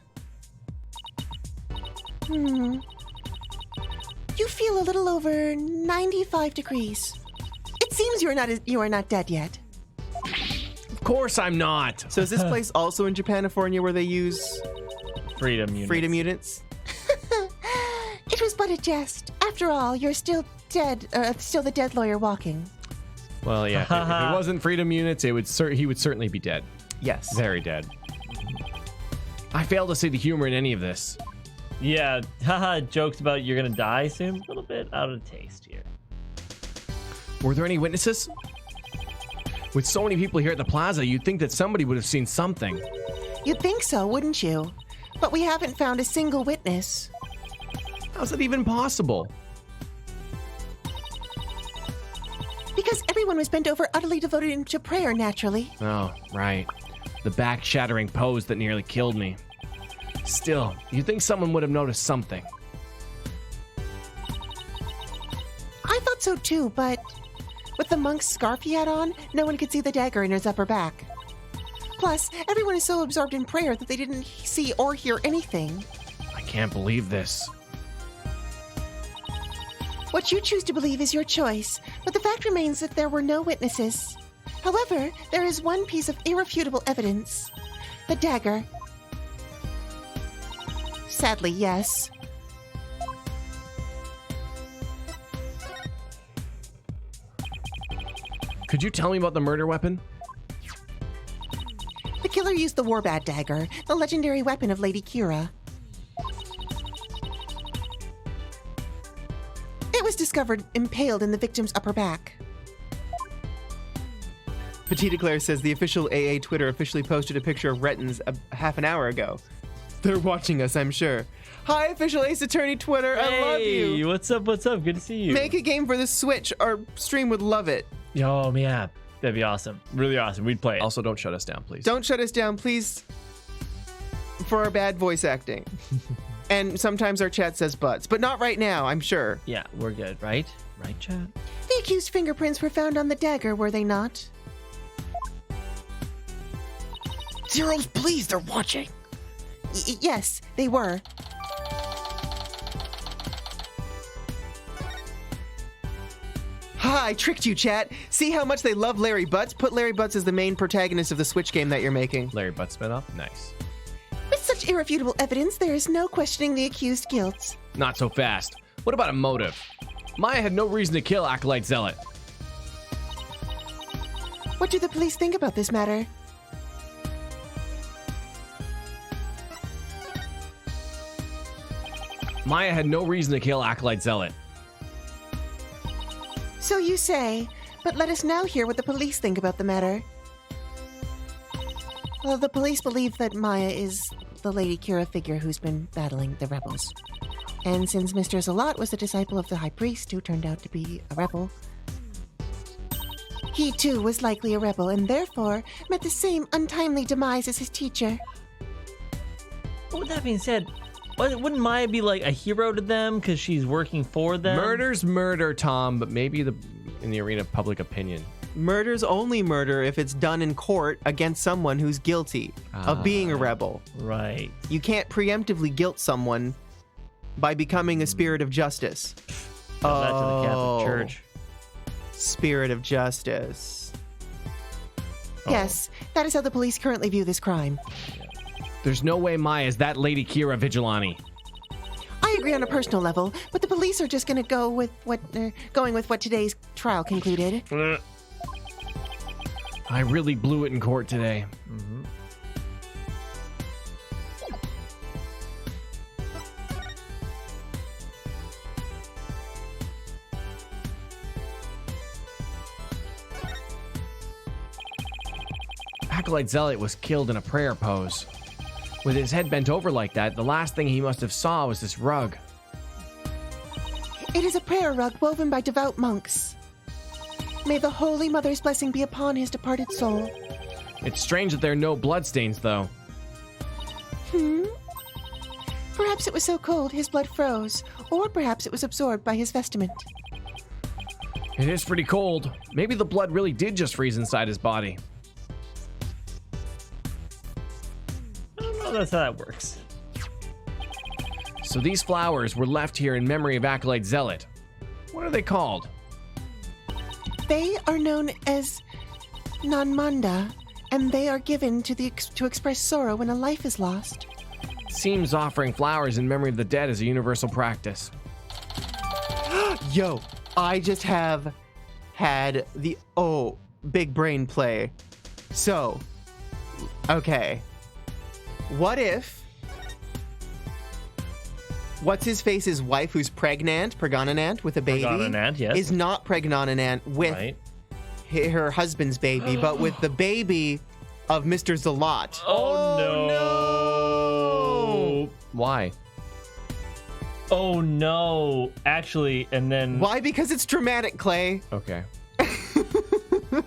You feel a little over 95 degrees. It seems you are not dead yet. Of course I'm not. So is this place also in Japanifornia where they use Freedom units. freedom units? It was but a jest. After all, you're still dead, still the dead lawyer walking. Well, yeah. If it wasn't freedom units, he would certainly be dead. Yes. Very dead. I fail to see the humor in any of this. Yeah, haha, jokes about you're gonna die soon. A little bit out of taste here. Were there any witnesses? With so many people here at the plaza, you'd think that somebody would have seen something. You'd think so, wouldn't you? But we haven't found a single witness. How's that even possible? Because everyone was bent over, utterly devoted to prayer, naturally. Oh, right. The back-shattering pose that nearly killed me. Still, you'd think someone would have noticed something. I thought so too, but with the monk's scarf he had on, no one could see the dagger in his upper back. Plus, everyone is so absorbed in prayer that they didn't see or hear anything. I can't believe this. What you choose to believe is your choice, but the fact remains that there were no witnesses. However, there is one piece of irrefutable evidence. The dagger. Sadly, yes. Could you tell me about the murder weapon? The killer used the Warbat dagger, the legendary weapon of Lady Kira. It was discovered impaled in the victim's upper back. Petita Claire says the official AA Twitter officially posted a picture of Rettins half an hour ago. They're watching us, I'm sure. Hi, official Ace Attorney Twitter. I love you. Hey, what's up? What's up? Good to see you. Make a game for the Switch. Our stream would love it. Yo, yeah. That'd be awesome. Really awesome. We'd play it. Also, don't shut us down, please. Don't shut us down, please, for our bad voice acting. And sometimes our chat says butts, but not right now, I'm sure. Yeah, we're good, right? Right, chat? The accused fingerprints were found on the dagger, were they not? Zeros, please, they're watching. Yes, they were. Ha, I tricked you, chat. See how much they love Larry Butts? Put Larry Butts as the main protagonist of the Switch game that you're making. Larry Butt spin-off? Nice. With such irrefutable evidence, there is no questioning the accused's guilt. Not so fast. What about a motive? Maya had no reason to kill Acolyte Zealot. What do the police think about this matter? Maya had no reason to kill Acolyte Zealot. So you say, but let us now hear what the police think about the matter. Well, the police believe that Maya is the Lady Kira figure who's been battling the rebels. And since Mr. Zealot was a disciple of the High Priest who turned out to be a rebel, he too was likely a rebel and therefore met the same untimely demise as his teacher. But with that being said, wouldn't Maya be like a hero to them because she's working for them? Murder's murder, Tom, but maybe in the arena of public opinion. Murder's only murder if it's done in court against someone who's guilty of being a rebel. Right. You can't preemptively guilt someone by becoming a spirit of justice. Tell that to the Catholic Church. Spirit of justice. Yes, that is how the police currently view this crime. There's no way Maya is that Lady Kira vigilante. I agree on a personal level, but the police are just going to go with what today's trial concluded. I really blew it in court today. Mm-hmm. Acolyte Zealot was killed in a prayer pose. With his head bent over like that, the last thing he must have saw was this rug. It is a prayer rug woven by devout monks. May the Holy Mother's blessing be upon his departed soul. It's strange that there are no bloodstains, though. Perhaps it was so cold his blood froze, or perhaps it was absorbed by his vestment. It is pretty cold. Maybe the blood really did just freeze inside his body. I don't know if that's how that works. So these flowers were left here in memory of Acolyte Zealot. What are they called? They are known as Nanmanda, and they are given to express sorrow when a life is lost. Seems offering flowers in memory of the dead is a universal practice. Yo, I just have had the big brain play. So, okay. What if what's his face's wife who's pregnant with a baby Pregnant, yes. is not pregnant with Right. her husband's baby, but with the baby of Mr. Zealot. Oh, no. Why? Oh, no. Actually, and then... Why? Because it's dramatic, Clay. Okay.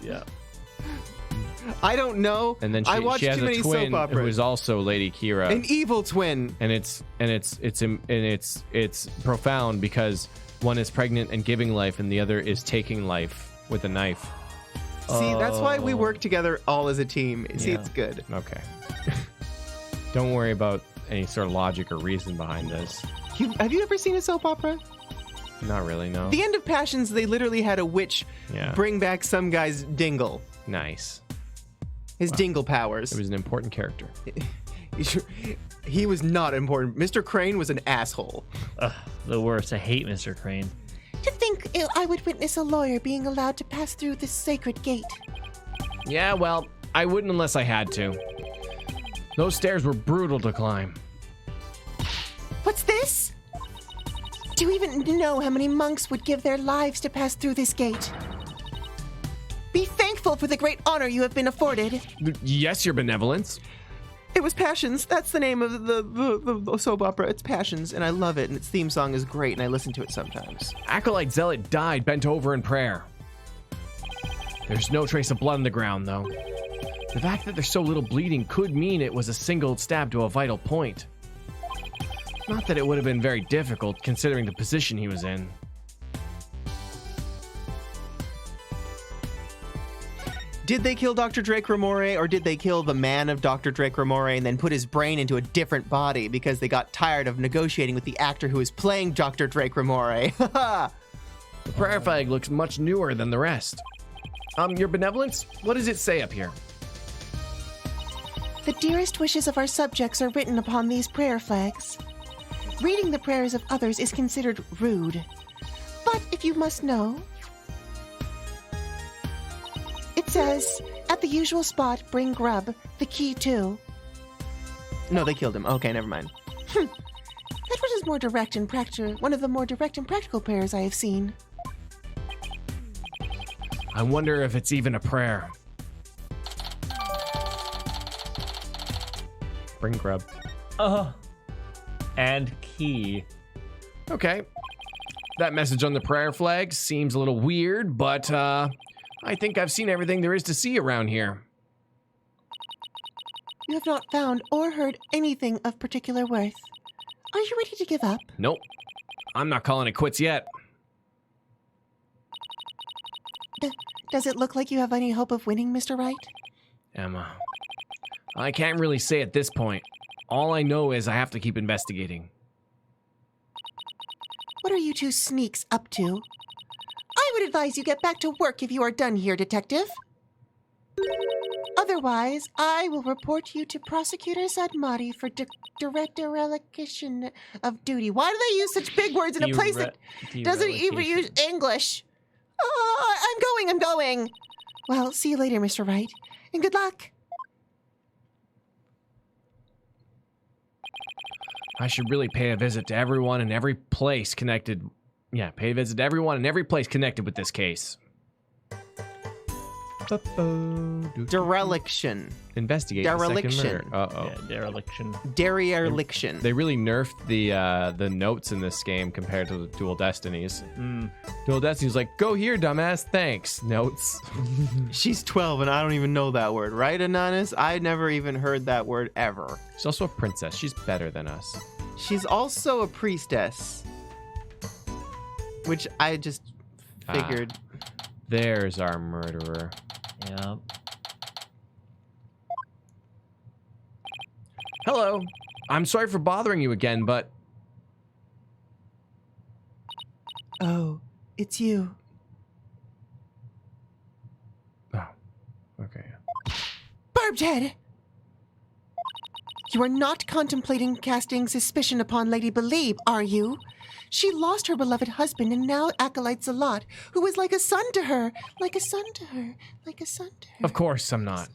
Yeah. I don't know. And then I watched she has too a many twin soap who operas. is also Lady Kira. An evil twin. And it's profound because one is pregnant and giving life and the other is taking life with a knife. See, that's why we work together all as a team. See, Yeah. it's good. Okay. Don't worry about any sort of logic or reason behind this. Have you ever seen a soap opera? Not really, no. The End of Passions, they literally had a witch Yeah. bring back some guy's dingle. Nice. His dingle powers. It was an important character. He was not important. Mr. Crane was an asshole. Ugh, the worst. I hate Mr. Crane. To think I would witness a lawyer being allowed to pass through this sacred gate. Yeah, well, I wouldn't unless I had to. Those stairs were brutal to climb. What's this? Do you even know how many monks would give their lives to pass through this gate? Be thankful for the great honor you have been afforded. Yes, your benevolence. It was Passions. That's the name of the soap opera. It's Passions, and I love it, and its theme song is great, and I listen to it sometimes. Acolyte Zealot died bent over in prayer. There's no trace of blood on the ground, though. The fact that there's so little bleeding could mean it was a single stab to a vital point. Not that it would have been very difficult, considering the position he was in. Did they kill Dr. Drake Ramore, or did they kill the man of Dr. Drake Ramore and then put his brain into a different body because they got tired of negotiating with the actor who was playing Dr. Drake Ramore? The prayer flag looks much newer than the rest. Your benevolence? What does it say up here? The dearest wishes of our subjects are written upon these prayer flags. Reading the prayers of others is considered rude. But if you must know, it says, at the usual spot, bring grub, the key too. No, they killed him. Okay, never mind. That was more direct and practical. One of the more direct and practical prayers I have seen. I wonder if it's even a prayer. Bring grub. And key. Okay. That message on the prayer flag seems a little weird, but I think I've seen everything there is to see around here. You have not found or heard anything of particular worth. Are you ready to give up? Nope. I'm not calling it quits yet. Does it look like you have any hope of winning, Mr. Wright? Emma, I can't really say at this point. All I know is I have to keep investigating. What are you two sneaks up to? I would advise you get back to work if you are done here, detective. Otherwise, I will report you to Prosecutor Sadmati for direct dereliction of duty. Why do they use such big words in a place that doesn't even use English? Oh, I'm going. Well, see you later, Mr. Wright, and good luck. I should really pay a visit to everyone in every place connected. Yeah, pay a visit to everyone in every place connected with this case. Dereliction. Investigate Dereliction. the second murder. Uh-oh. Yeah, dereliction. Dereliction. They really nerfed the notes in this game compared to the Dual Destinies. Dual Destinies like, go here, dumbass, thanks. Notes. She's 12 and I don't even know that word, right, Ananis? I never even heard that word ever. She's also a princess. She's better than us. She's also a priestess. Which I just figured. There's our murderer. Yeah. Hello. I'm sorry for bothering you again, but... Oh, it's you. Oh, okay. Barbed head! You are not contemplating casting suspicion upon Lady Believe, are you? She lost her beloved husband and now acolytes a lot, who was like a son to her, like a son to her, like a son to her. Of course I'm not.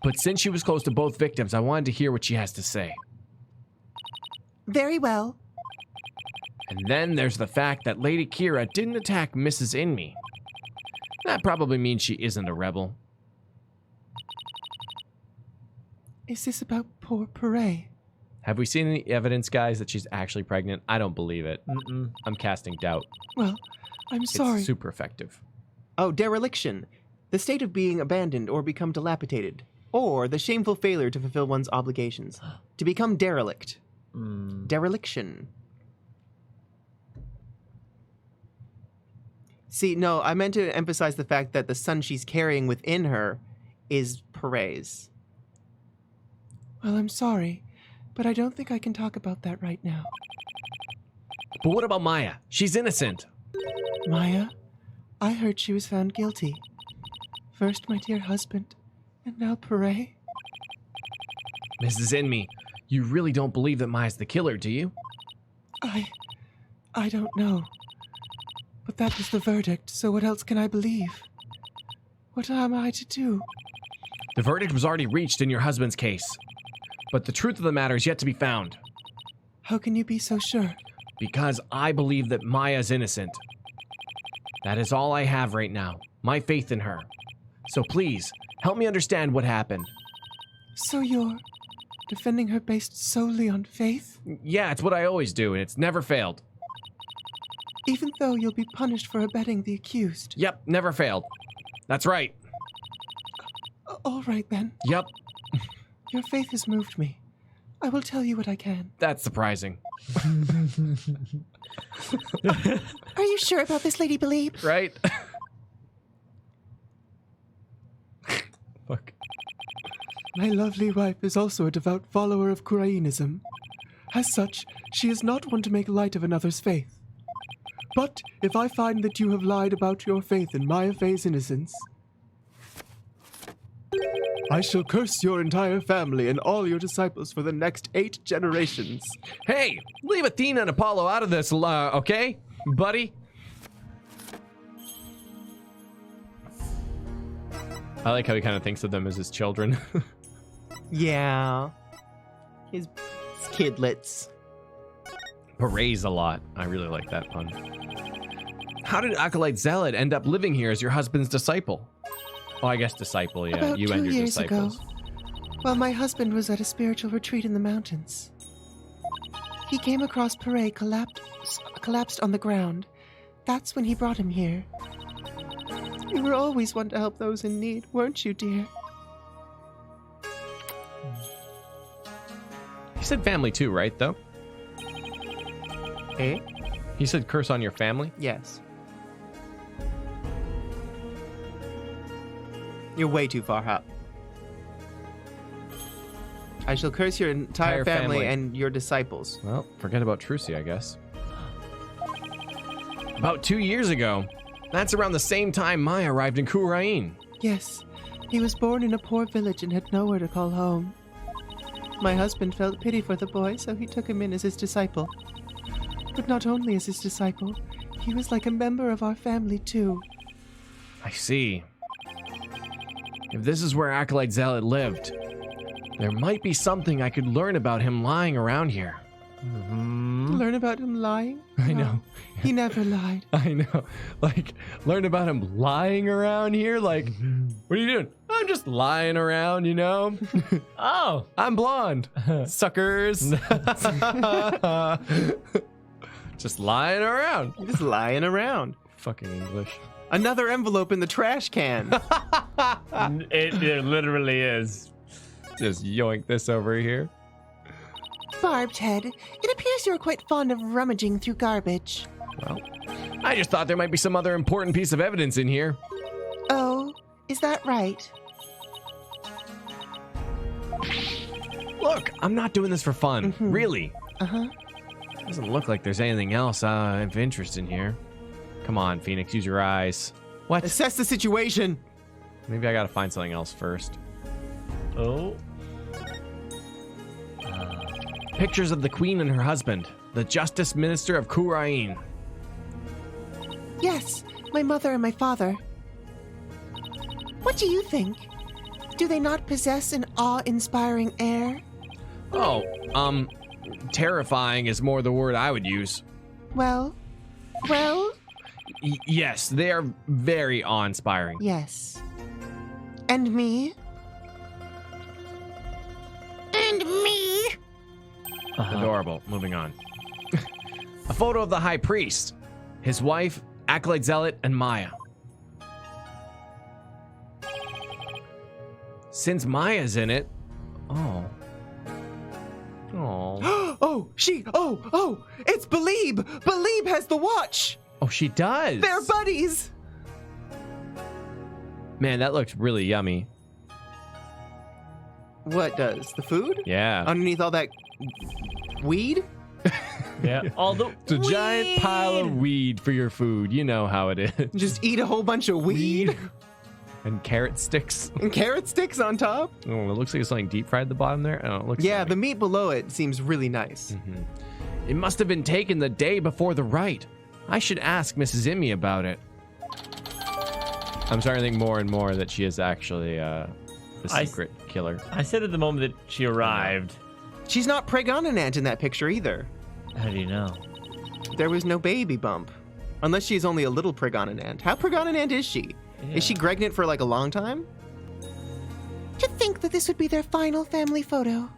But since she was close to both victims, I wanted to hear what she has to say. Very well. And then there's the fact that Lady Kira didn't attack Mrs. Inme. That probably means she isn't a rebel. Is this about poor Pere? Have we seen any evidence, guys, that she's actually pregnant? I don't believe it. I'm casting doubt. Well, I'm sorry. It's super effective. Oh, dereliction. The state of being abandoned or become dilapidated. Or the shameful failure to fulfill one's obligations. To become derelict. Dereliction. See, no, I meant to emphasize the fact that the son she's carrying within her is Pere's. Well, I'm sorry, but I don't think I can talk about that right now. But what about Maya? She's innocent. Maya? I heard she was found guilty. First my dear husband, and now Pere? Mrs. Inme, you really don't believe that Maya's the killer, do you? I don't know. But that was the verdict, so what else can I believe? What am I to do? The verdict was already reached in your husband's case. But the truth of the matter is yet to be found. How can you be so sure? Because I believe that Maya's innocent. That is all I have right now. My faith in her. So please, help me understand what happened. So you're defending her based solely on faith? Yeah, it's what I always do, and it's never failed. Even though you'll be punished for abetting the accused? Yep, never failed. That's right. All right, then. Yep, Your faith has moved me. I will tell you what I can. that's surprising. Are you sure about this, Lady Believe? Right? Fuck. My lovely wife is also a devout follower of Kurainism. As such, she is not one to make light of another's faith. But if I find that you have lied about your faith in Maya Fey's innocence, I shall curse your entire family and all your disciples for the next 8 generations. Hey, leave Athena and Apollo out of this, okay, buddy? I like how he kind of thinks of them as his children. Yeah. His kidlets. Parades a lot. I really like that pun. How did Acolyte Zealot end up living here as your husband's disciple? Oh, I guess disciple, yeah. About You 2 and your years disciples. ago, while my husband was at a spiritual retreat in the mountains, he came across Pare collapsed on the ground. That's when he brought him here. You were always one to help those in need, weren't you, dear? He said family too, right, though? Eh? He said curse on your family? Yes. You're way too far up. I shall curse your entire Entire family, family. and your disciples. Well, forget about Trucy, I guess. About 2 years ago. That's around the same time Maya arrived in Kurain. Yes, he was born in a poor village and had nowhere to call home. My husband felt pity for the boy, so he took him in as his disciple. But not only as his disciple, he was like a member of our family too. I see. If this is where Acolyte Zealot lived, there might be something I could learn about him lying around here. Learn about him lying? I No, know. he never lied. I know. Like, learn about him lying around here? Like, what are you doing? I'm just lying around, you know? Oh, I'm blonde. Suckers. Just lying around. Just lying around. Fucking English. Another envelope in the trash can. it literally is. Just yoink this over here. Barbed head, it appears you're quite fond of rummaging through garbage. Well, I just thought there might be some other important piece of evidence in here. Oh, is that right? Look, I'm not doing this for fun. Really. Uh-huh. Doesn't look like there's anything else of interest in here. Come on, Phoenix, use your eyes. What? Assess the situation. Maybe I gotta find something else first. Oh. Pictures of the queen and her husband, the justice minister of Kurain. Yes, my mother and my father. What do you think? Do they not possess an awe-inspiring air? Oh, terrifying is more the word I would use. Well, Yes, they are very awe-inspiring. yes. And me? And me? Adorable. Moving on. A photo of the high priest, his wife, Acolyte Zealot, and Maya. Since Maya's in it. Oh. Oh. Oh, it's Believe. Believe has the watch. Oh, she does. They're buddies. Man, that looks really yummy. What does? The food? Yeah. Underneath all that weed? Yeah. All the It's a giant pile of weed for your food. You know how it is. Just eat a whole bunch of weed And carrot sticks. and carrot sticks on top? Oh, it looks like it's something deep fried at the bottom there. Oh, it looks Yeah, yummy. the meat below it seems really nice. It must have been taken the day before the rite. I should ask Mrs. Immy about it. I'm starting to think more and more that she is actually the secret killer. I said at the moment that she arrived. She's not pregnant in that picture either. How do you know? There was no baby bump. Unless she's only a little pregnant. How pregnant is she? Yeah. Is she pregnant for like a long time? To think that this would be their final family photo.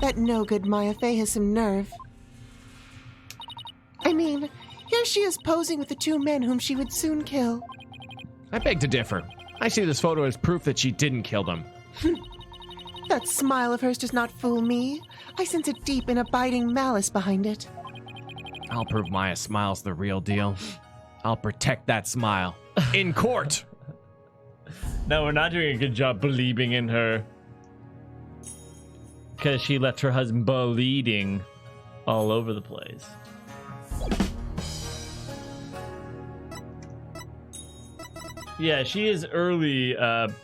That no-good Maya Fey has some nerve. I mean, here she is posing with the two men whom she would soon kill. I beg to differ. I see this photo as proof that she didn't kill them. That smile of hers does not fool me. I sense a deep and abiding malice behind it. I'll prove Maya Smile's the real deal. I'll protect that smile. In court! No, we're not doing a good job believing in her. Because she left her husband bleeding all over the place. Yeah, she is early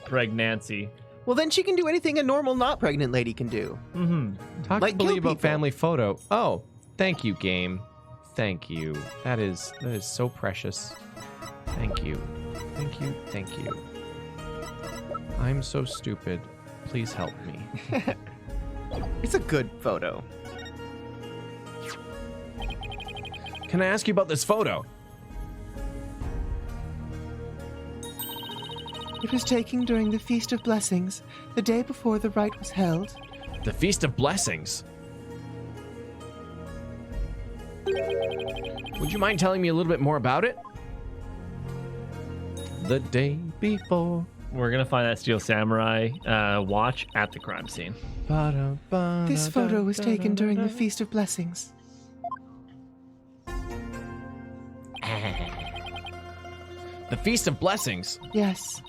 pregnancy. Well, then she can do anything a normal not pregnant lady can do. Mm-hmm. Talk Like to believe kill about people. family photo. Oh, thank you, game. Thank you. That is so precious. Thank you. Thank you. Thank you. I'm so stupid. Please help me. It's a good photo. Can I ask you about this photo? It was taken during the Feast of Blessings, the day before the rite was held. The Feast of Blessings. Would you mind telling me a little bit more about it? The day before. We're going to find that Steel Samurai watch at the crime scene. This photo was taken during the Feast of Blessings. The Feast of Blessings. Yes.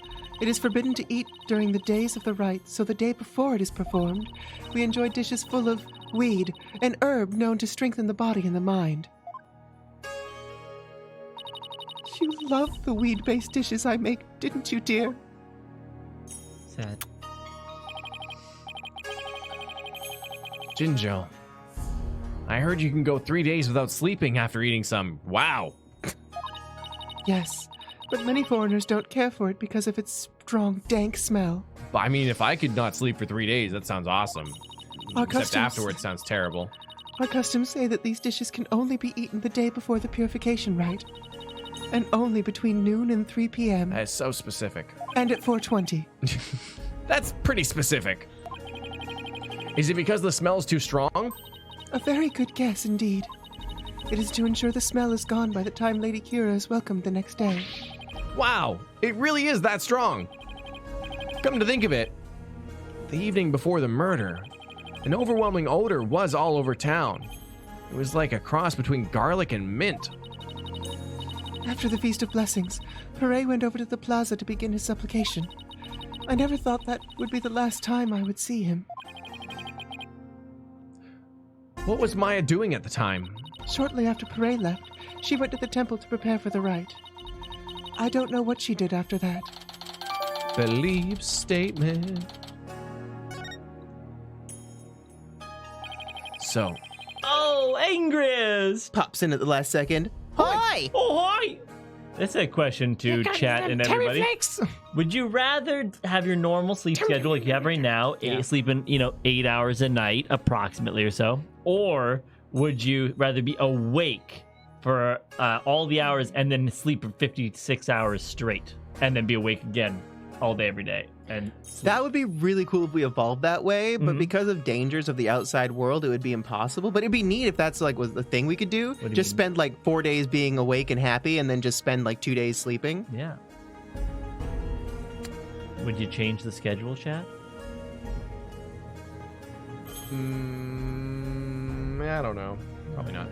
It is forbidden to eat during the days of the rite, so the day before it is performed, we enjoy dishes full of weed, an herb known to strengthen the body and the mind. You love the weed-based dishes I make, didn't you, dear? Sad. Jinjo. I heard you can go 3 days without sleeping after eating some. Wow. Yes, but many foreigners don't care for it because of its strong, dank smell. But I mean, if I could not sleep for 3 days, that sounds awesome. Our Except customs- afterwards sounds terrible. Our customs say that these dishes can only be eaten the day before the purification rite, and only between noon and 3 p.m. That is so specific. and at 4:20. That's pretty specific. Is it because the smell is too strong? A very good guess indeed. It is to ensure the smell is gone by the time Lady Kira is welcomed the next day. Wow, it really is that strong. Come to think of it, the evening before the murder, an overwhelming odor was all over town. It was like a cross between garlic and mint. After the Feast of Blessings, Pare went over to the plaza to begin his supplication. I never thought that would be the last time I would see him. What was Maya doing at the time? Shortly after Pare left, she went to the temple to prepare for the rite. I don't know what she did after that. Believe statement. So, Oh, Angrius! Pops in at the last second. Hi! Oh, hi! That's a question to Got chat them and Terry everybody. Flakes. Would you rather have your normal sleep schedule like you have right now, sleeping 8 hours a night approximately or so, or would you rather be awake for all the hours and then sleep for 56 hours straight and then be awake again all day every day? And That would be really cool if we evolved that way, but because of dangers of the outside world, it would be impossible. But it'd be neat if that's like was the thing we could do. do you Just mean? spend like 4 days being awake and happy, and then just spend like 2 days sleeping. yeah. Would you change the schedule, chat? I don't know. Probably not.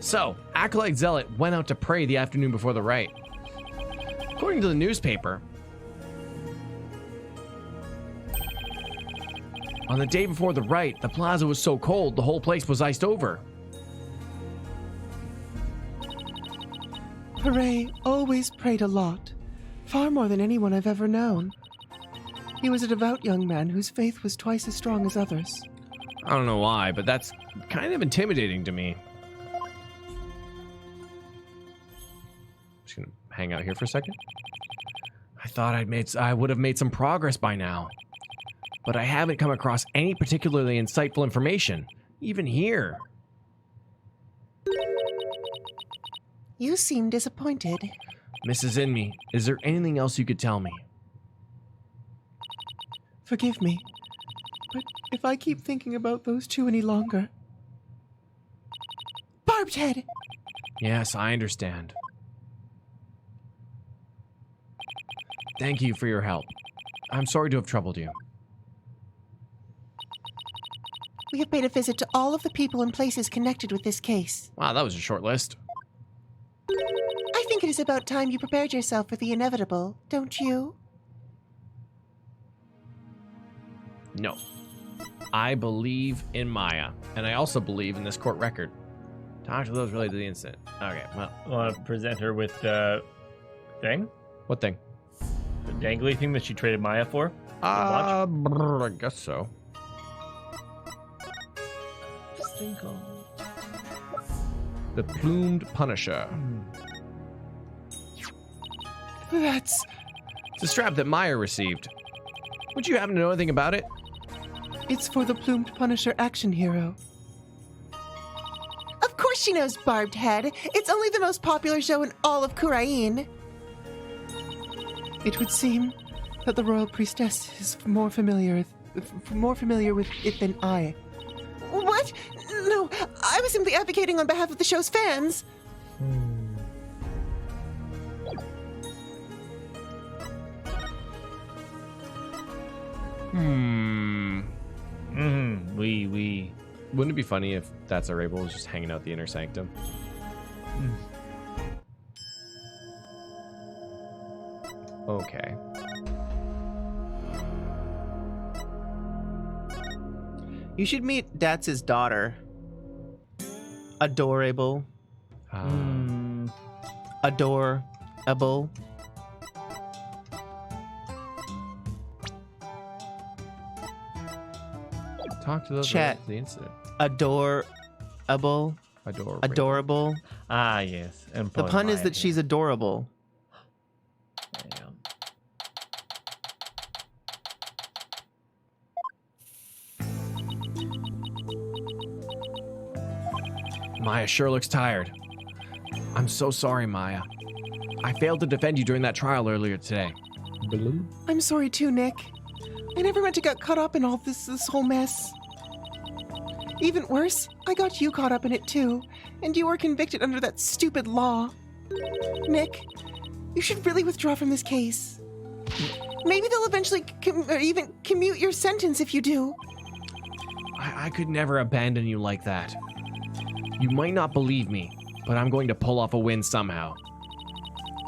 So, Acolyte Zealot went out to pray the afternoon before the rite. According to the newspaper, on the day before the rite, the plaza was so cold the whole place was iced over. Pare always prayed a lot, far more than anyone I've ever known. He was a devout young man whose faith was twice as strong as others. I don't know why, but that's kind of intimidating to me. Just gonna hang out here for a second. I thought I would have made some progress by now, but I haven't come across any particularly insightful information, even here. You seem disappointed. Mrs. Inme, is there anything else you could tell me? Forgive me, but if I keep thinking about those two any longer... Barbed Head! Yes, I understand. Thank you for your help. I'm sorry to have troubled you. We have paid a visit to all of the people and places connected with this case. Wow, that was a short list. I think it is about time you prepared yourself for the inevitable, don't you? No. I believe in Maya, and I also believe in this court record. Talk to those related to the incident. Okay, well. Want to present her with the thing? What thing? The dangly thing that she traded Maya for? I guess so. This thing called... The Plumed Punisher. That's... It's a strap that Maya received. Would you happen to know anything about it? It's for the Plumed Punisher action hero. Of course she knows Barbed Head. It's only the most popular show in all of Kurain. It would seem that the royal priestess is more familiar with it than I. What? No, I was simply advocating on behalf of the show's fans. We. Wouldn't it be funny if that's our Abel was just hanging out the inner sanctum? Okay. You should meet Datz's daughter. Adorable. Adorable. Talk to those Chat. related to the incident. Adorable. Adorable. Ah, yes. And The pun is that she's adorable. There you go. Maya sure looks tired. I'm so sorry, Maya. I failed to defend you during that trial earlier today. I'm sorry too, Nick. I never meant to get caught up in all this whole mess. Even worse, I got you caught up in it too, and you were convicted under that stupid law. Nick, you should really withdraw from this case. Maybe they'll eventually even commute your sentence if you do. I could never abandon you like that. You might not believe me, but I'm going to pull off a win somehow.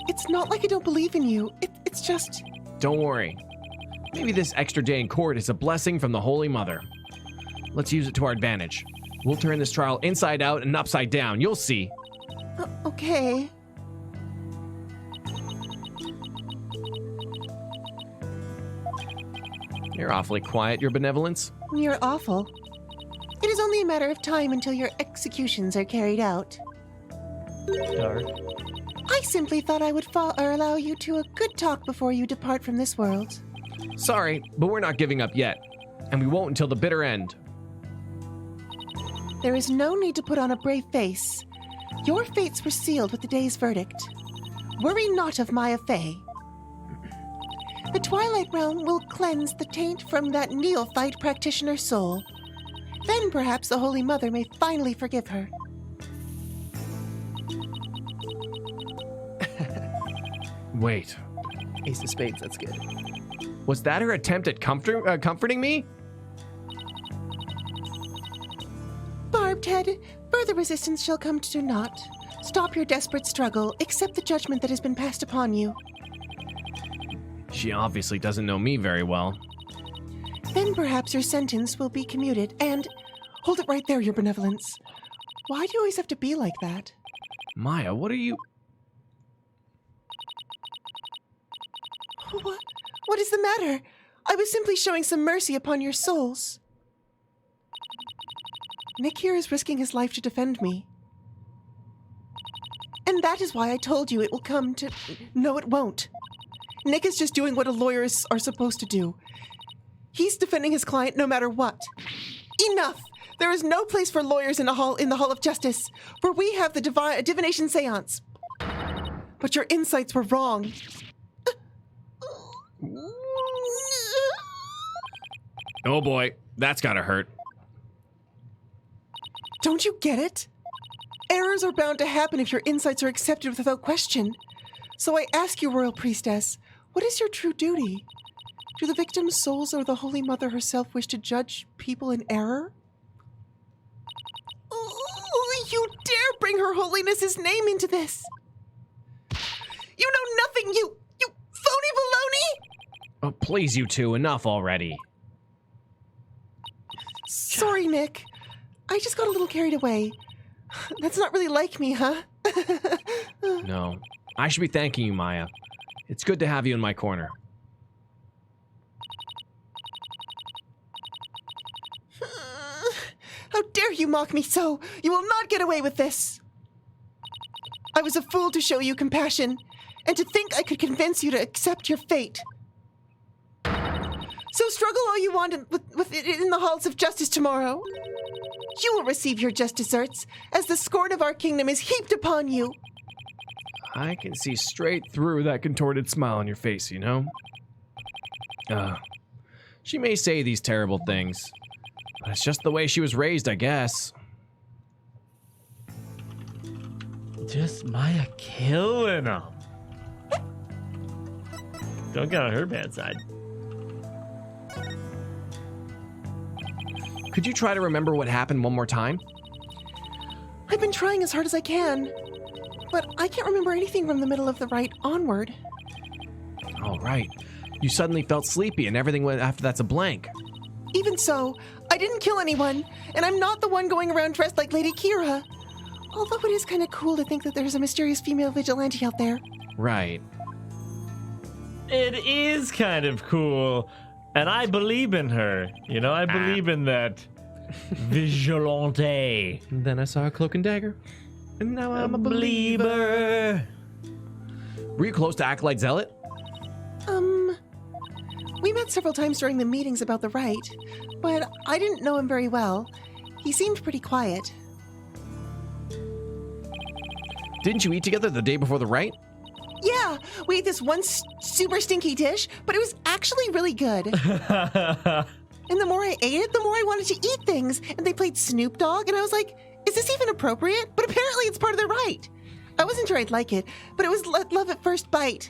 It's not like I don't believe in you. It's just... Don't worry. Maybe this extra day in court is a blessing from the Holy Mother. Let's use it to our advantage. We'll turn this trial inside out and upside down. You'll see. Okay. You're awfully quiet, Your Benevolence. You're awful. It is only a matter of time until your executions are carried out. Dark. I simply thought I would allow you to a good talk before you depart from this world. Sorry, but we're not giving up yet. And we won't until the bitter end. There is no need to put on a brave face. Your fates were sealed with the day's verdict. Worry not of Maya Fey. The Twilight Realm will cleanse the taint from that neophyte practitioner's soul. Then perhaps the Holy Mother may finally forgive her. Wait, Ace of Spades, that's good. was that her attempt at comforting me? Barbed Head, further resistance shall come to naught. Stop your desperate struggle. Accept the judgment that has been passed upon you. She obviously doesn't know me very well. Then perhaps your sentence will be commuted, and... Hold it right there, Your Benevolence. Why do you always have to be like that? Maya, what are you... What is the matter? I was simply showing some mercy upon your souls. Nick here is risking his life to defend me. And that is why I told you it will come to... No, it won't. Nick is just doing what lawyers are supposed to do. He's defending his client no matter what. Enough! There is no place for lawyers in the Hall of Justice, for we have the divination seance. But your insights were wrong. Oh boy, that's gotta hurt. Don't you get it? Errors are bound to happen if your insights are accepted without question. So I ask you, Royal Priestess, what is your true duty? Do the victims' souls or the Holy Mother herself wish to judge people in error? Oh, you dare bring Her Holiness's name into this! You know nothing, you phony baloney! Oh, please, you two, enough already. Sorry, Nick. I just got a little carried away. That's not really like me, huh? No, I should be thanking you, Maya. It's good to have you in my corner. How dare you mock me so? You will not get away with this. I was a fool to show you compassion, and to think I could convince you to accept your fate. So struggle all you want with it in the halls of justice tomorrow. You will receive your just deserts, as the scorn of our kingdom is heaped upon you. I can see straight through that contorted smile on your face, you know? She may say these terrible things, but it's just the way she was raised, I guess. Just Maya killing them. Don't get on her bad side. Could you try to remember what happened one more time? I've been trying as hard as I can, but I can't remember anything from the middle of the Rite onward. Oh, right. You suddenly felt sleepy and everything went after that's a blank. Even so, I didn't kill anyone, and I'm not the one going around dressed like Lady Kira. Although it is kind of cool to think that there's a mysterious female vigilante out there. Right. It is kind of cool. And I believe in her. You know, I believe in that vigilante. And then I saw a cloak and dagger. And now I'm a believer. Were you close to Acolyte Zealot? We met several times during the meetings about the Rite, but I didn't know him very well. He seemed pretty quiet. Didn't you eat together the day before the Rite? Yeah, we ate this one super stinky dish, but it was actually really good. And the more I ate it, the more I wanted to eat things. And they played Snoop Dogg, and I was like, is this even appropriate? But apparently it's part of the Rite. I wasn't sure I'd like it, but it was love at first bite.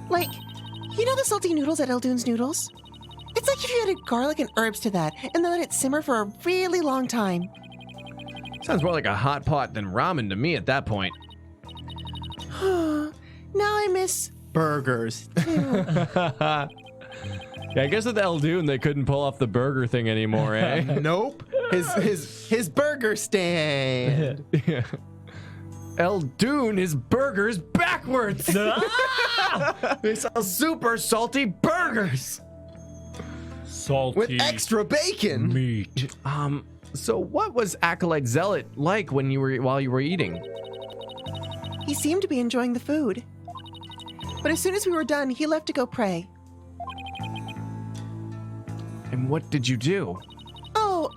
Like, you know the salty noodles at Eldoon's Noodles? It's like if you added garlic and herbs to that, and then let it simmer for a really long time. Sounds more like a hot pot than ramen to me at that point. Now I miss Burgers. Yeah, I guess at the Eldoon they couldn't pull off the burger thing anymore, eh? Nope. His burger stand. Yeah. Eldoon is burgers backwards. They sell super salty burgers Salty With extra bacon. meat. So what was Acolyte Zealot like while you were eating? He seemed to be enjoying the food. But as soon as we were done, he left to go pray. And what did you do? Oh,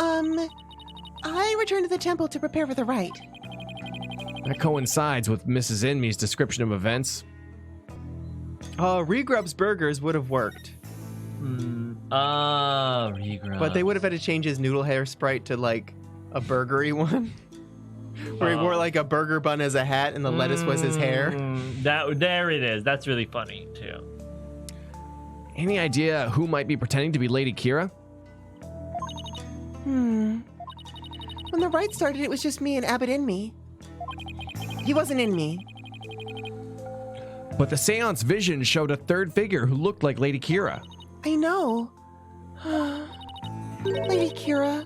I returned to the temple to prepare for the Rite. That coincides with Mrs. Inme's description of events. Regrub's burgers would have worked, Regrub. but they would have had to change his noodle hair sprite to like a burgery one. Where he wore like a burger bun as a hat and the lettuce was his hair. There it is. That's really funny too. Any idea who might be pretending to be Lady Kira? When the Rite started, it was just me and Abbott in me. He wasn't in me. But the seance vision showed a third figure who looked like Lady Kira. I know. Lady Kira.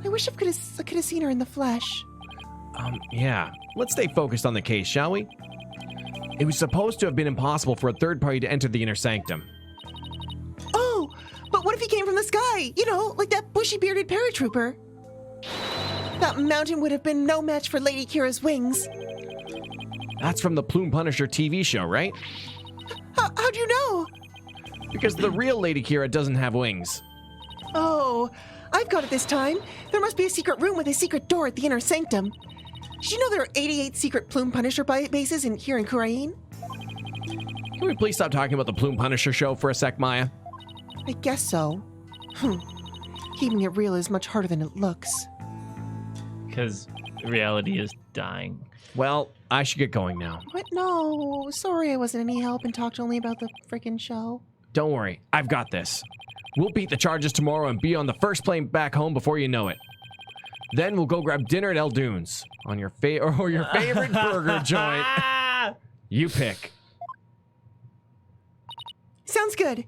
I wish I could have seen her in the flesh. Yeah. Let's stay focused on the case, shall we? It was supposed to have been impossible for a third party to enter the inner sanctum. Oh, but what if he came from the sky? You know, like that bushy-bearded paratrooper. That mountain would have been no match for Lady Kira's wings. That's from the Plume Punisher TV show, right? How'd you know? Because the real Lady Kira doesn't have wings. Oh, I've got it this time. There must be a secret room with a secret door at the inner sanctum. Did you know there are 88 secret Plume Punisher bases here in Kurain? Can we please stop talking about the Plume Punisher show for a sec, Maya? I guess so. Keeping it real is much harder than it looks. Because reality is dying. Well, I should get going now. What? No. Sorry I wasn't any help and talked only about the frickin' show. Don't worry, I've got this. We'll beat the charges tomorrow and be on the first plane back home before you know it. Then we'll go grab dinner at El Dunes on your your favorite burger joint. You pick. Sounds good.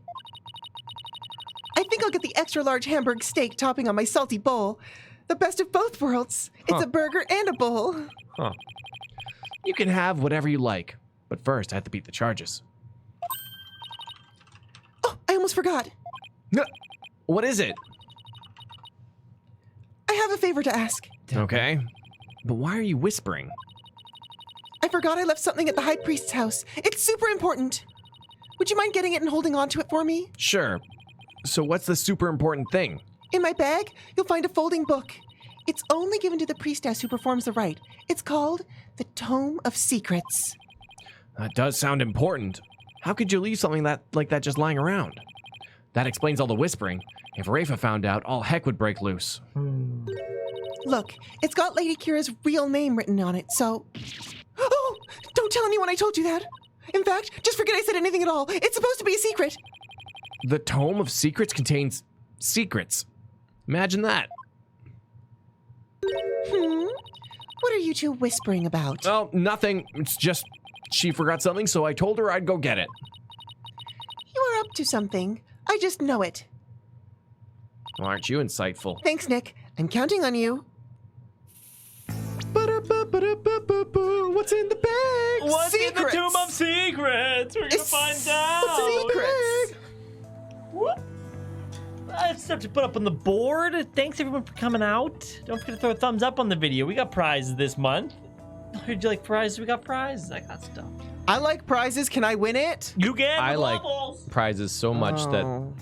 I think I'll get the extra large hamburg steak topping on my salty bowl. The best of both worlds. It's a burger and a bowl. Huh. You can have whatever you like, but first I have to beat the charges. Oh, I almost forgot. What is it? I have a favor to ask. Okay. But why are you whispering? I forgot I left something at the High Priest's house. It's super important. Would you mind getting it and holding on to it for me? Sure. So what's the super important thing? In my bag, you'll find a folding book. It's only given to the priestess who performs the rite. It's called the Tome of Secrets. That does sound important. How could you leave something like that just lying around? That explains all the whispering. If Rafa found out, all heck would break loose. Look, it's got Lady Kira's real name written on it, so... Oh! Don't tell anyone I told you that! In fact, just forget I said anything at all. It's supposed to be a secret. The Tome of Secrets contains secrets. Imagine that. What are you two whispering about? Oh, nothing. It's just she forgot something, so I told her I'd go get it. You are up to something. I just know it. Well, aren't you insightful? Thanks, Nick. I'm counting on you. What's in the bag? What's in the Secrets. Tomb of Secrets? We're gonna find out. Secrets. What? I have stuff to put up on the board. Thanks everyone for coming out. Don't forget to throw a thumbs up on the video. We got prizes this month. Would you like prizes? We got prizes. I got stuff. I like prizes. Can I win it? You get I like levels. prizes so much that Oh.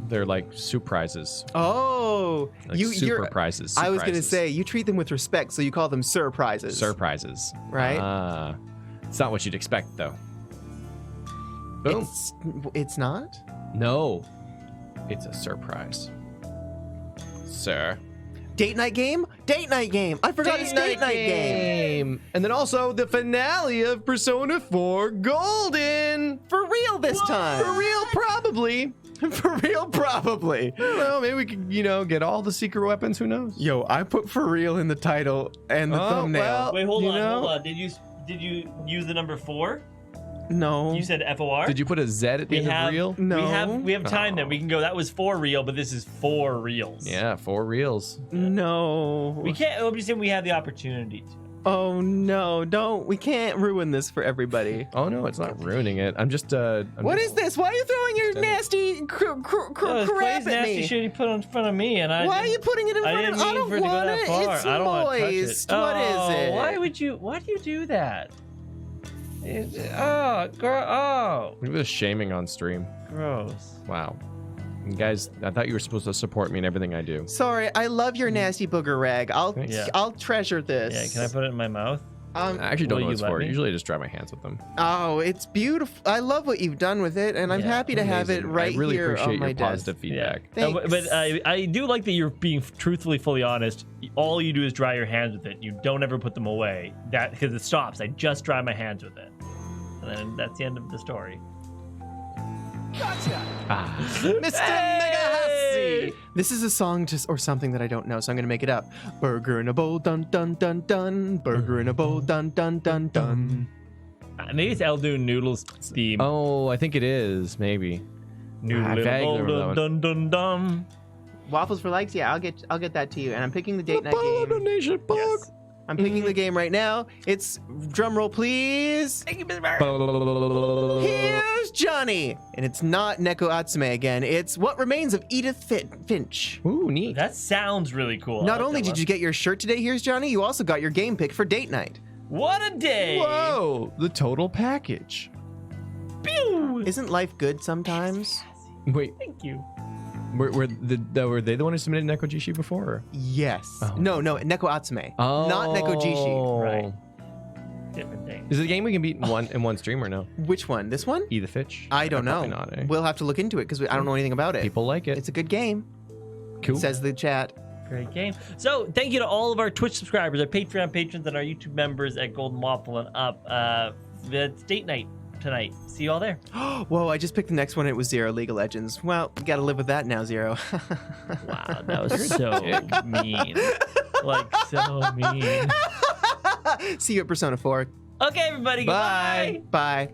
they're like soup prizes. Oh, Like you're. super prizes. I was gonna surprises. say you treat them with respect, so you call them surprises. Surprises. Right? It's not what you'd expect, though. Boom. It's not. No. It's a surprise. Sir. Date night game. Date night game. I forgot it's date night game. And then also the finale of Persona 4 Golden. For real this time. For real, probably. For real, probably. I don't know. Maybe we could, get all the secret weapons. Who knows? Yo, I put for real in the title and the thumbnail. well. Wait, hold You on, know? hold on. Did you use the number 4? No. You said FOR? Did you put a Z at the we end have of real? No. we have time then. We can go. That was 4 real, but this is 4 reals. Yeah, 4 reels. No. We can't. I'm just saying we have the opportunity to. Oh no! Don't. We can't ruin this for everybody. Oh no, it's not ruining it. I'm just. What is this? Why are you throwing your nasty Clay's crap at nasty me? shit he put in front of me, and I. Why are you putting it in I front of didn't me? I mean don't for it to go want that it. far. It's I don't want to touch moist. it. What is it? Why would you? Why do you do that? Oh, Look at this shaming on stream. gross. Wow. And guys, I thought you were supposed to support me in everything I do. Sorry, I love your nasty booger rag. Yeah. I'll treasure this. Yeah, can I put it in my mouth? I actually don't Will know what you it's let for. me? Usually I just dry my hands with them. Oh, it's beautiful. I love what you've done with it, and I'm Yeah, happy to have it Amazing. right I really here appreciate on my your desk. positive feedback. No, but Thanks. I do like that you're being truthfully, fully honest. All you do is dry your hands with it. You don't ever put them away. That because it stops. I just dry my hands with it, and then that's the end of the story. Mr. Megahassi! This is a song or something that I don't know, so I'm gonna make it up. Burger in a bowl, dun dun dun dun. Burger in a bowl, dun dun dun dun. Maybe it's Eldoon Noodles theme. Oh, I think it is. Maybe. Noodle I in a vaguely bowl, remember that dun dun dun. Waffles for likes? Yeah, I'll get that to you. And I'm picking the date night game. donation book. Yes. I'm picking the game right now. It's drum roll, please. Thank you, Mr. Barrett. Here's John. Johnny! And it's not Neko Atsume again. It's What Remains of Edith Finch. Ooh, neat. That sounds really cool. Not only did you get your shirt today, here's Johnny, you also got your game pick for date night. What a day! Whoa, the total package. Pew! Isn't life good sometimes? Wait, Thank you. were they the one who submitted Neko Jishi before? Or? Yes. Oh. No, Neko Atsume. Oh, Not Neko Jishi. Right. Different thing. Is it a game we can beat in one stream or no? Which one? This one? Either Fitch? I don't know. Probably not, eh? We'll have to look into it because I don't know anything about it. People like it. It's a good game, Cool. says the chat. Great game. So thank you to all of our Twitch subscribers, our Patreon patrons, and our YouTube members at Golden Waffle and Up. It's date night tonight. See you all there. Whoa, I just picked the next one. It was Zero League of Legends. Well, you gotta live with that now, Zero. Wow, that was so mean. Like, so mean. See you at Persona 4. Okay, everybody. Bye. Goodbye. Bye.